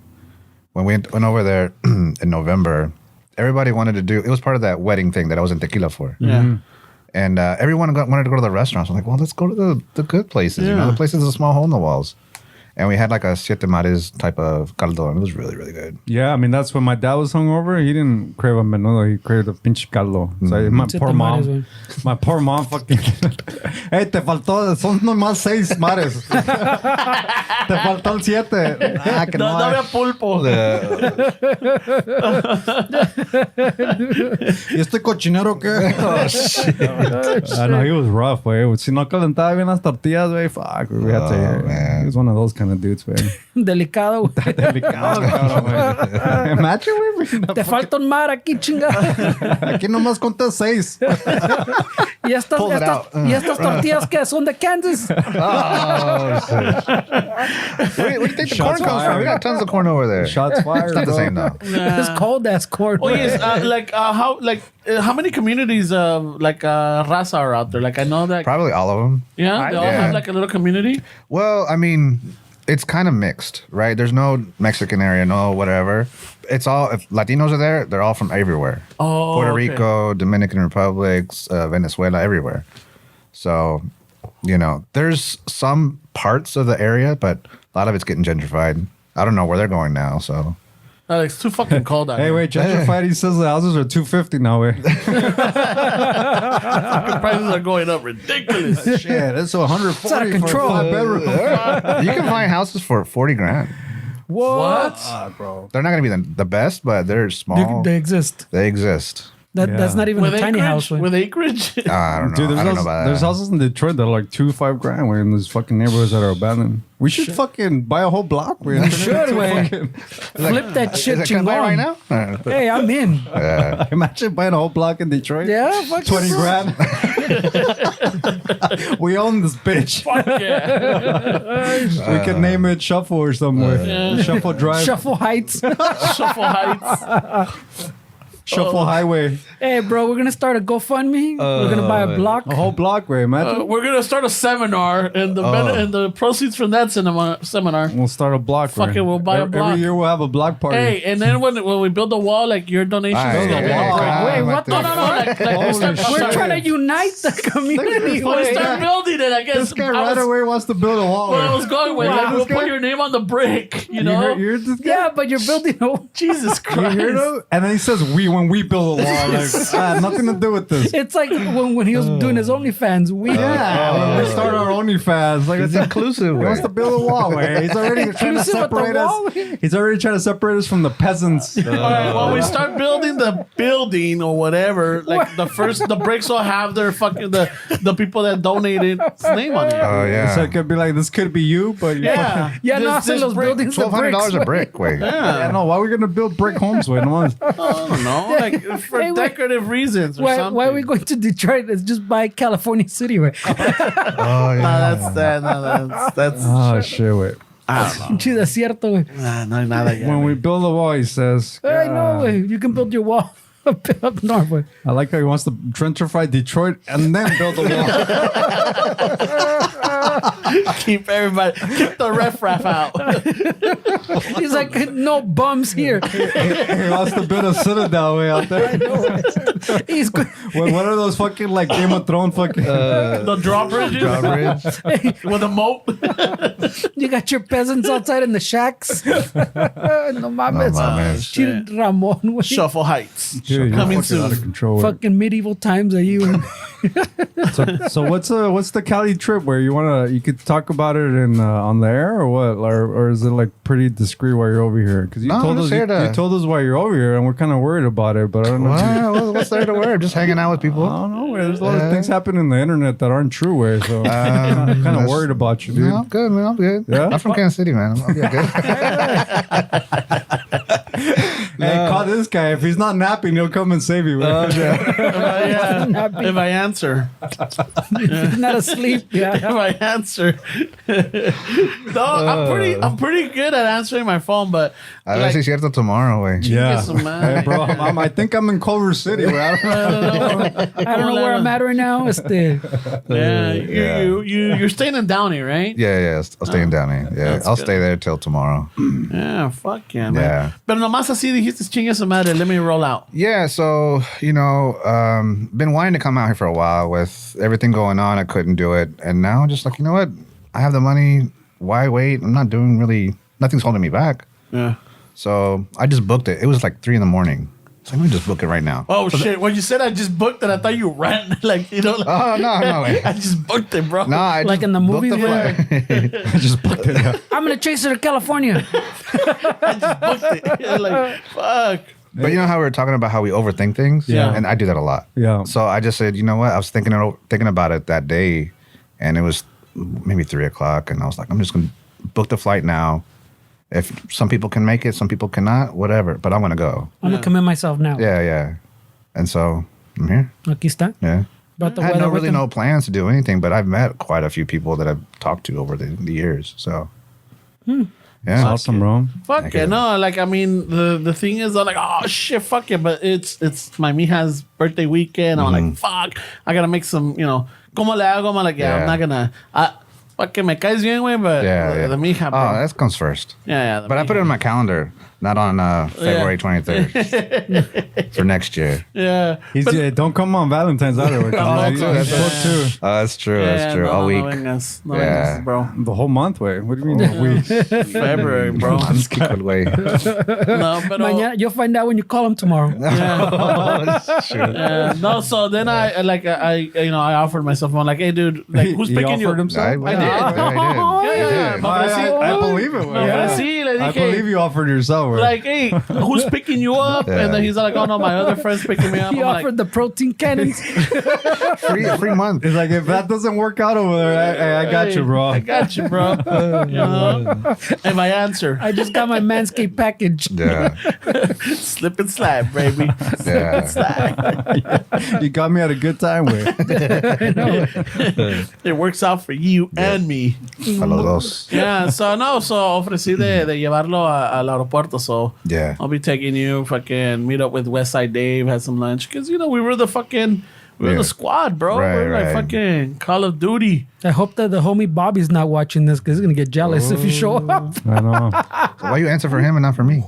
When we went over there in November, everybody wanted to do, it was part of that wedding thing that I was in tequila for. Yeah. And everyone wanted to go to the restaurants. I'm like, well, let's go to the good places. You know, Yeah. the places with a small hole in the walls. And we had like a siete mares type of caldo, and it was really, really good. Yeah, I mean, that's when my dad was hungover. He didn't crave a menudo. He craved a pinche caldo. So my Siete poor mares, mom. güey. My poor mom fucking... Hey, te faltó... Son nomás 6 mares. Te faltó el 7. Ah, que no No hay. había pulpo. ¿Y este cochinero qué? I know, he was rough, güey. Si no calentaba bien las tortillas, güey, fuck. We had to... man. He was one of those kind of dudes, güey. Delicado, güey. Delicado, cabrón, güey. Imagine, güey. Te falta un mar aquí, chingada. Aquí nomás conté 6. Y estas, Pull it out. y estas tortillas que son de Kansas. Oh, shit. Where do you think the corn Shots comes from? We got tons of corn over there. Shots fired, It's not the bro. same, though. It's cold ass corn. Oh yes, how many communities of raza are out there? Like I know that. Probably all of them. Yeah, they all Yeah. have like a little community. Well, I mean, it's kind of mixed, right? There's no Mexican area, no whatever. It's all, if Latinos are there, they're all from everywhere. Oh, Puerto okay. Rico, Dominican Republic, Venezuela, everywhere. So, you know, there's some parts of the area, but a lot of it's getting gentrified. I don't know where they're going now, so. It's too fucking cold out Hey, here. wait, gentrified, he says the houses are $250 now, güey. Prices are going up ridiculous. Shit, it's 140 It's out of control. for a 5-bedroom. You can find houses for 40 grand. What? Bro. They're not going to be the best, but they're small. They exist. They exist. That's not even With a tiny acreage? house. güey. With acreage? I don't know. Dude, I don't know about there's that. houses in Detroit that are like $2-5 grand, güey, in these fucking neighborhoods that are abandoned. We should fucking buy a whole block, güey. We should, güey. Flip that shit, Is it can I buy chingon. right now? Hey, I'm in. Imagine buying a whole block in Detroit. Yeah, fuck 20 yes. grand. We own this bitch. Fuck yeah. We could name it Shuffle or somewhere. Yeah. Shuffle Drive. Shuffle Heights. Shuffle Heights. Shuffle Highway. Hey, bro, we're gonna start a GoFundMe. We're gonna buy a block. A whole block, güey. Imagine. We're gonna start a seminar, and the proceeds from that seminar. We'll start a block. Fuck güey. it, we'll buy a block. Every year we'll have a block party. Hey, and then when we build the wall, like your donations. Aye, is gonna be yeah, like- yeah. Wait, what the No, like Holy we'll start, shit. We're trying to unite the community. when we güey. start building it, I guess. This guy I right was- away wants to build a wall. Where I güey. was going with, like, we'll put your name on the brick, you know? You heard this guy? Yeah, but you're building a. Jesus You Christ. heard him? And then he says, "We when we build a wall." Like, nothing to do with this. It's like when he was doing his OnlyFans. Yeah, we start our OnlyFans. Like It's it's inclusive. He wants to build a wall, man. He's already trying to Inclusive with the separate wall? us. He's already trying to separate us from the peasants. All right, when we start building the building or whatever, like the bricks will have their fucking the people that donated name on it. Oh, yeah. So it could be like, this could be you, but you're Yeah, Yeah, no, This hacen los brick- buildings de $1,200 bricks. a brick. Wait. yeah, no, why are we gonna build brick homes? Wait, no, I don't know. like for Hey, wait. decorative reasons or something. Why are we going to Detroit? Let's just buy California City, right? Oh, yeah. That's Oh shit! Wait. I don't know. Chido, es cierto, güey. No hay nada ya. When we build a wall, he says, I know, güey. You can build your wall up north, güey. I like how he wants to gentrify Detroit and then build a wall. keep the riffraff out. He's like, no bums here. He wants to build a citadel way out there. He's What are those fucking like Game of Thrones fucking? The drawbridges Drawbridge. with a moat. You got your peasants outside in the shacks. No mames. mames. Chido Ramon, güey. Shuffle Heights. Dude, you're Coming fucking out of soon. control. Fucking medieval times are you? So what's the Cali trip where you could talk about it in on the air or what, or is it like pretty discreet while you're over here? Because you No, told I'm us just here to- you told us why you're over here and we're kind of worried about it, but I don't know. What's there to wear? Just hanging out with people. I don't know. There's a lot of things happening on the internet that aren't true. Where so I'm kind of worried about you, dude. No, I'm good, man. I'm good. Yeah? I'm from Kansas City, man. I'm good. Hey, call this guy. If he's not napping, he'll come and save you. If I answer. He's not asleep. If Yeah. I answer. No, I'm pretty good at answering my phone, but A ver si es cierto tomorrow, güey. Yeah. su madre. Hey, bro, I think I'm in Culver City. Where I don't know. I don't know where I'm at right now. Yeah, you're staying in Downey, right? Yeah. I'll stay in Downey. Yeah, That's I'll good. stay there till tomorrow. Yeah, fuck yeah, man. Yeah. Pero nomás así dijiste, chingue su madre, let me roll out. Yeah, so, been wanting to come out here for a while with everything going on. I couldn't do it. And now just like, you know what? I have the money. Why wait? I'm not doing really, nothing's holding me back. Yeah. So I just booked it. It was like 3 a.m. So let me just book it right now. Oh, shit. When you said I just booked it, I thought you ran. Like, you know. Like, Oh, no. Wait. I just booked it, bro. No, I Like just in the booked movies, flight. I just booked it. I'm going to chase her to California. Booked it. You're like, fuck. But you know how we were talking about how we overthink things? Yeah. And I do that a lot. Yeah. So I just said, you know what? I was thinking about it that day, and it was maybe 3 o'clock, and I was like, I'm just going to book the flight now. If some people can make it, some people cannot, whatever. But I'm going to go. I'm going to commit myself now. Yeah. And so I'm here. Aquí está. Yeah. Brought the I had weather no with really him. no plans to do anything, but I've met quite a few people that I've talked to over the years. So, yeah. Awesome, bro. Fuck Thank it. you. No, like, I mean, the thing is, I'm like, oh, shit, fuck it. But it's my mija's birthday weekend. I'm like, fuck, I got to make some, como le hago? I'm like, I'm not going to. Fuck que me caes bien, güey, but Yeah. the mija, Oh, bro. that comes first. Yeah. But I put it in my calendar, not on February 23rd for next year. Yeah. He's don't come on Valentine's either. No, He's that's booked too. Oh, that's true. That's true. No, All week. No vengas, Yeah. bro. The whole month, wait. What do you mean? Weeks? February, bro. That's good way. No, pero, Mañana, you'll find out when you call him tomorrow. no, so then I offered myself. I'm like, hey, dude, like, who's He picking you? offered himself? I did. Yeah. Me ofrecí- I believe it. me Güey. ofrecí, le I dije, believe you offered yourself. Güey. like, hey, who's picking you up? Yeah. And then he's like, oh no, my other friend's picking me up. He I'm offered the protein cannons. Free month. It's like if that doesn't work out over there, I got you, bro. I got you, bro. And my answer, I just got my Manscaped package. Yeah. slip and slide, baby. Yeah. You got me at a good time with. It works out for you and me. A los dos. Yeah, so ofrecí de llevarlo al aeropuerto, so Yeah. I'll be taking you, fucking meet up with Westside Dave, have some lunch, because we were the squad, bro. Right, we're like right. fucking Call of Duty. I hope that the homie Bobby's not watching this because he's going to get jealous if you show up. I know. So why you answer for him and not for me?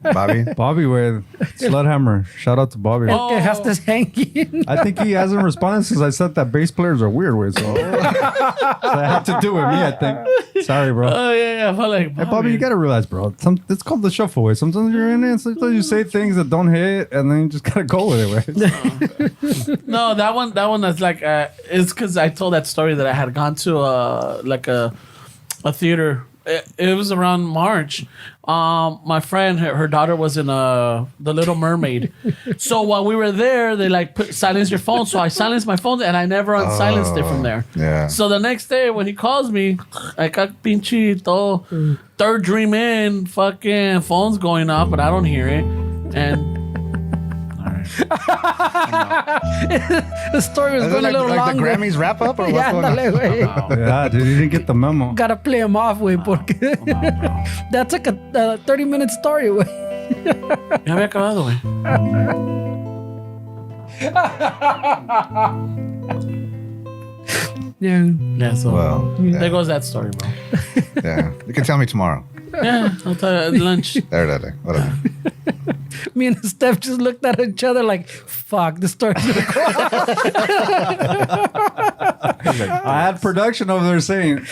Bobby? Bobby with Sludhammer. Shout out to Bobby. El que has hanging. I think he hasn't responded since I said that bass players are weird with. So I have to do with me, I think. Sorry, bro. Oh, yeah. I'm like, Hey, Bobby, you gotta realize, bro. It's called the shuffle way. Sometimes you're in it. Sometimes you say things that don't hit, and then you just gotta go with it. Way. No, that one that's like, it's because I told that story that I had gone to a theater. It was around March. My friend, her daughter was in The Little Mermaid. So while we were there, they silence your phone. So I silenced my phone and I never unsilenced it from there. Yeah. So the next day when he calls me, I got pinchito, third dream in, fucking phone's going off, but I don't hear it. And The story was Is it going a little like longer. the Grammys wrap up or what's Yeah, going on? ándale, güey. Yeah, dude, you didn't get the memo. Gotta play him off, güey, porque that's like a 30-minute story, güey. Ya había acabado, güey. Yeah. Yeah, so Well, there goes that story, bro. yeah. You can tell me tomorrow. Yeah, I'll tell you at lunch. There. Whatever. Me and Steph just looked at each other like, fuck, the story's gonna go off. I had production over there saying,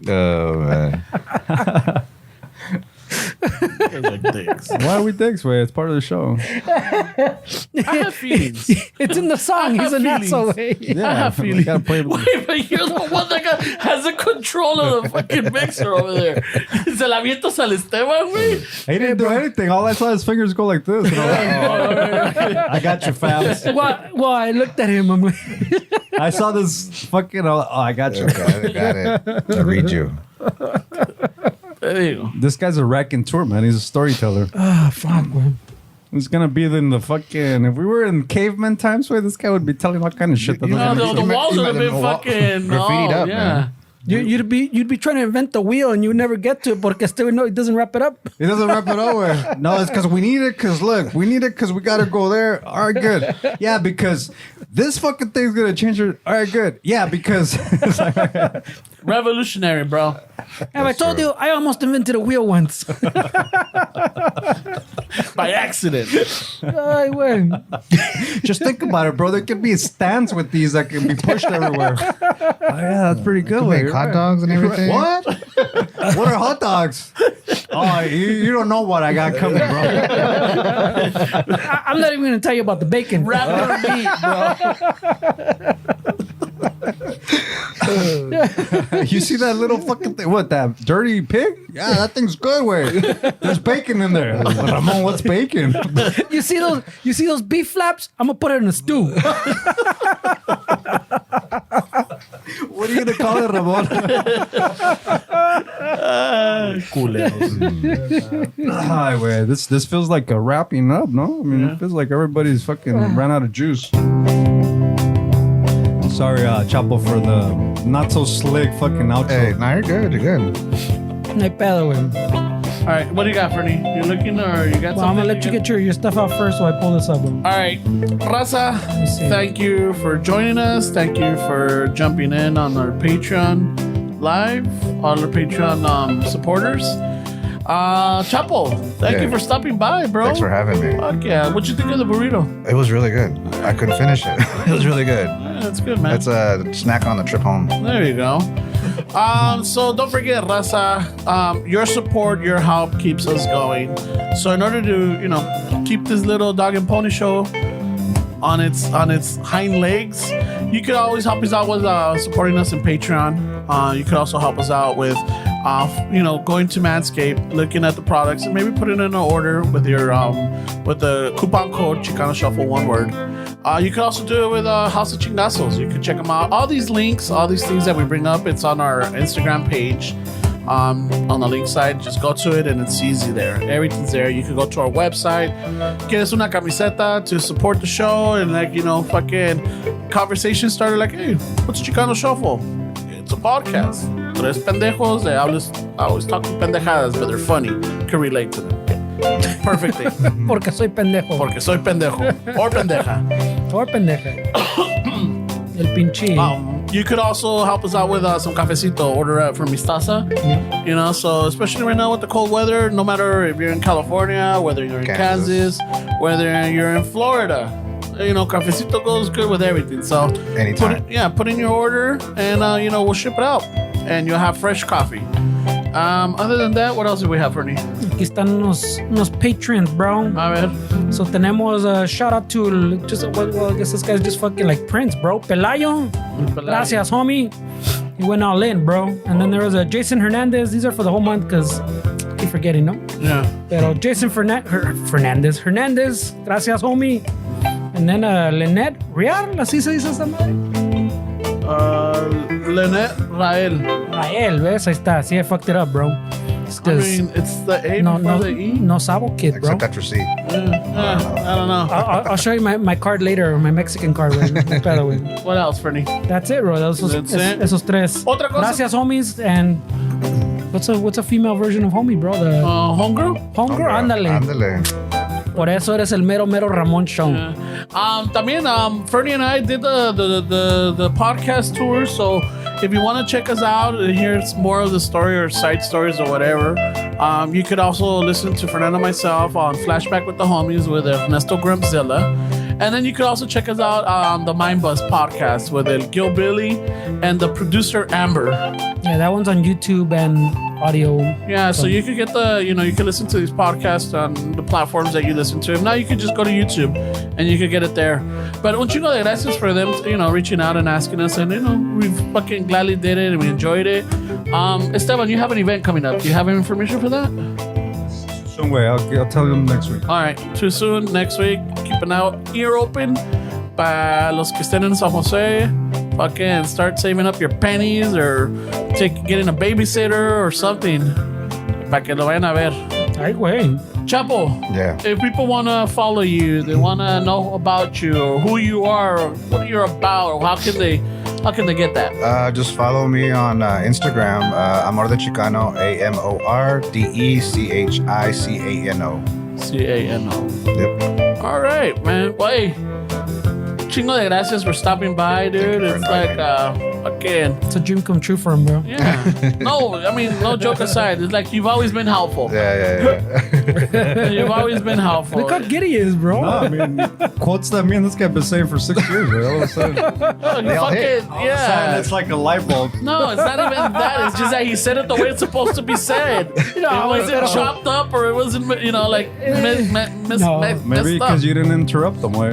Oh, man. Like dicks. why are we dicks, way? It's part of the show. I have feelings. It's in the song. He's an feelings. asshole, güey. Yeah, I have we feelings. gotta play. Wait, but you're the one that has the control of the fucking mixer over there. Se la avientas al Esteban, güey. He didn't do anything. All I saw his fingers go like this. And I'm like, I got you, fams. Well, I looked at him. I'm like, I saw this fucking. Oh, I got you. Okay, got it. I read you. There you go. This guy's a raconteur, man. He's a storyteller. oh, fuck, man. He's gonna be in the fucking. If we were in caveman times, way this guy would be telling all kind of shit. That You doesn't No, make the sense. walls would have been fucking graffitied up, yeah. man. You'd be trying to invent the wheel and you would never get to it because still no, it doesn't wrap it up. He doesn't wrap it over. No, it's because we need it. Because look, we need it because we gotta go there. All right, good. Yeah, because this fucking thing's gonna change it. All right, good. Yeah, because Revolutionary, bro. Have I told you I almost invented a wheel once? By accident. Ay, güey. just think about it, bro. There could be stands with these that can be pushed everywhere. Oh, yeah, that's pretty good. Make hot dogs and everything. What? What are hot dogs? Oh, you don't know what I got coming, bro. I'm not even going to tell you about the bacon. Rapid meat, bro. You see that little fucking thing? What, that dirty pig? Yeah, that thing's good. Way there's bacon in there. Ramon, what's bacon? You see those beef flaps? I'm gonna put it in a stew. What are you gonna call it, Ramon? Hi, way. This feels like a wrapping up, no? I mean, it feels like everybody's fucking ran out of juice. Sorry, Chapo, for the not so slick fucking outro. Hey, no, you're good. You're good. No hay pedo, güey. All right, what do you got, Fernie? You looking or you got Well, I'm something? gonna let you get your stuff out first while I pull this up, güey. All right, Raza, see. thank you for joining us. Thank you for jumping in on our Patreon live, all our Patreon supporters. Chapo, thank you for stopping by, bro. Thanks for having me. Fuck yeah. What'd you think of the burrito? It was really good. I couldn't finish it. It was really good. Yeah, that's good, man. That's a snack on the trip home. There you go. So don't forget, Raza, your support, your help keeps us going. So in order to, keep this little dog and pony show on its hind legs, you could always help us out with supporting us in Patreon. You could also help us out with going to Manscaped, looking at the products, and maybe putting in an order with your with the coupon code Chicano Shuffle, one word. You could also do it with House of Chingazos. You could check them out. All these links, all these things that we bring up, it's on our Instagram page. On the link side, just go to it and it's easy there. Everything's there. You can go to our website, get us una camiseta to support the show, and fucking conversation started like, hey, what's Chicano Shuffle? It's a podcast. Tres pendejos. I always talk to pendejadas, but they're funny. You can relate to them. Perfect thing. Porque soy pendejo. Porque soy pendejo. Or pendeja. Or pendeja. El pinche. You could also help us out with some cafecito. Order it from Mistaza. So especially right now with the cold weather, no matter if you're in California, whether you're in Kansas, whether you're in Florida, cafecito goes good with everything. So Anytime. put in your order and we'll ship it out and you'll have fresh coffee. Other than that, what else do we have, Fernie? Aquí están unos patrons, bro. A ver. So tenemos a shout out to I guess this guy's just fucking like Prince, bro. Pelayo. Gracias, homie. He went all in, bro. And then there was a Jason Hernandez. These are for the whole month because I keep forgetting, no? Yeah. Pero Jason Hernandez. Gracias, homie. And then Lynette Rial. Así se dice esa madre. Lynette Rael. Rael, ¿ves? Ahí está. Sí, I fucked it up, bro. It's 'cause it's the A no, before no, the E. no Sabo kid, bro. Except after C. I don't know. I'll show you my card later, my Mexican card. Güey. What else, Fernie? That's it, bro. That's it? Esos tres. Otra cosa. Gracias, homies. And what's a female version of homie, bro? The Homegirl? homegirl, ándale. Ándale. Por eso eres el mero Ramón show. También, Fernie and I did the podcast tour. So if you want to check us out and hear more of the story or side stories or whatever, you could also listen to Fernando and myself on Flashback with the Homies with Ernesto Grimzilla. And then you could also check us out on the Mind Buzz podcast with El Gil Billy and the producer Amber. Yeah, that one's on YouTube and audio. Yeah, so you could get you can listen to these podcasts on the platforms that you listen to. If not, you could just go to YouTube and you could get it there. But un chingo de gracias for them, reaching out and asking us. And, we fucking gladly did it and we enjoyed it. Esteban, you have an event coming up. Do you have any information for that? Some way, I'll tell you next week. All right, too soon. Next week, keep an ear open. Para los que estén en San Jose, fucking start saving up your pennies or getting a babysitter or something. Para que lo vayan a ver. Ay, güey. Chapo, Yeah. if people want to follow you, they want to know about you or who you are or what you're about, or how can they get that? Just follow me on Instagram. AmorDeChicano. AmorDeChicano. CANO. Yep. All right, man. Well, hey, chingo de gracias for stopping by, dude. for It's like, again, It's a dream come true for him, bro. yeah. No, I mean, no joke aside. It's like you've always been helpful. Yeah. You've always been helpful. Look how giddy he is, bro. No, I mean, quotes that me and this guy been saying for 6 years, right? All of a sudden, Oh, you all hit. fucking, yeah. it's like a light bulb. No, it's not even that. It's just that he said it the way it's supposed to be said. It wasn't chopped up or it wasn't, like, No. messed Maybe up. because you didn't interrupt them. Way.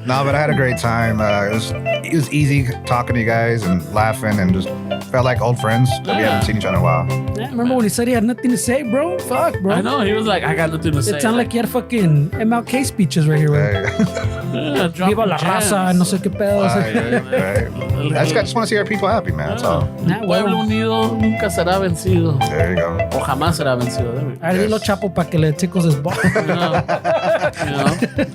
No, but I had a great time. It was easy talking to you guys and laughing and just felt like old friends that we Yeah. haven't seen each other in a while. Yeah, remember when he said he had nothing to say, bro? Fuck, bro. I know. He was like, I got nothing to say. It sounded like he had fucking MLK speeches right here, güey. Yeah, dropping Viva la raza, gems. no sé qué pedo. Right. I just want to see our people happy, man. That's all. Nah, Pueblo güey. unido nunca será vencido. There you go. O jamás será vencido. There we go. A ver, dilo Chapo para que le tickles his ball.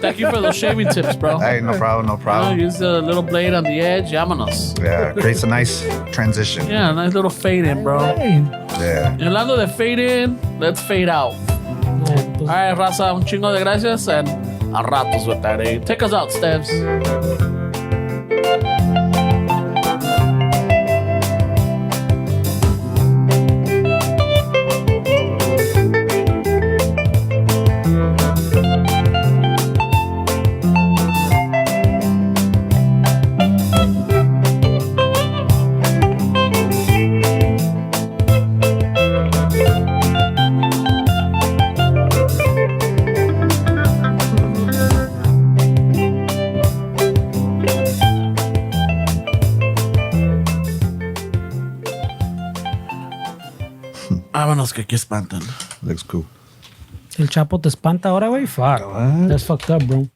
Thank you for those shaving tips, bro. Hey, no problem. Use the little blade on the edge. Vámonos. Yeah, creates a nice transition. Yeah, nice little fade in, bro. Hey. Yeah. Y hablando de fade in, let's fade out. All right, raza, un chingo de gracias and a ratos with that, eh? Take us out, Steves. Vámonos que aquí espantan. Looks cool. El Chapo te espanta ahora, güey. Fuck. That's fucked up, bro.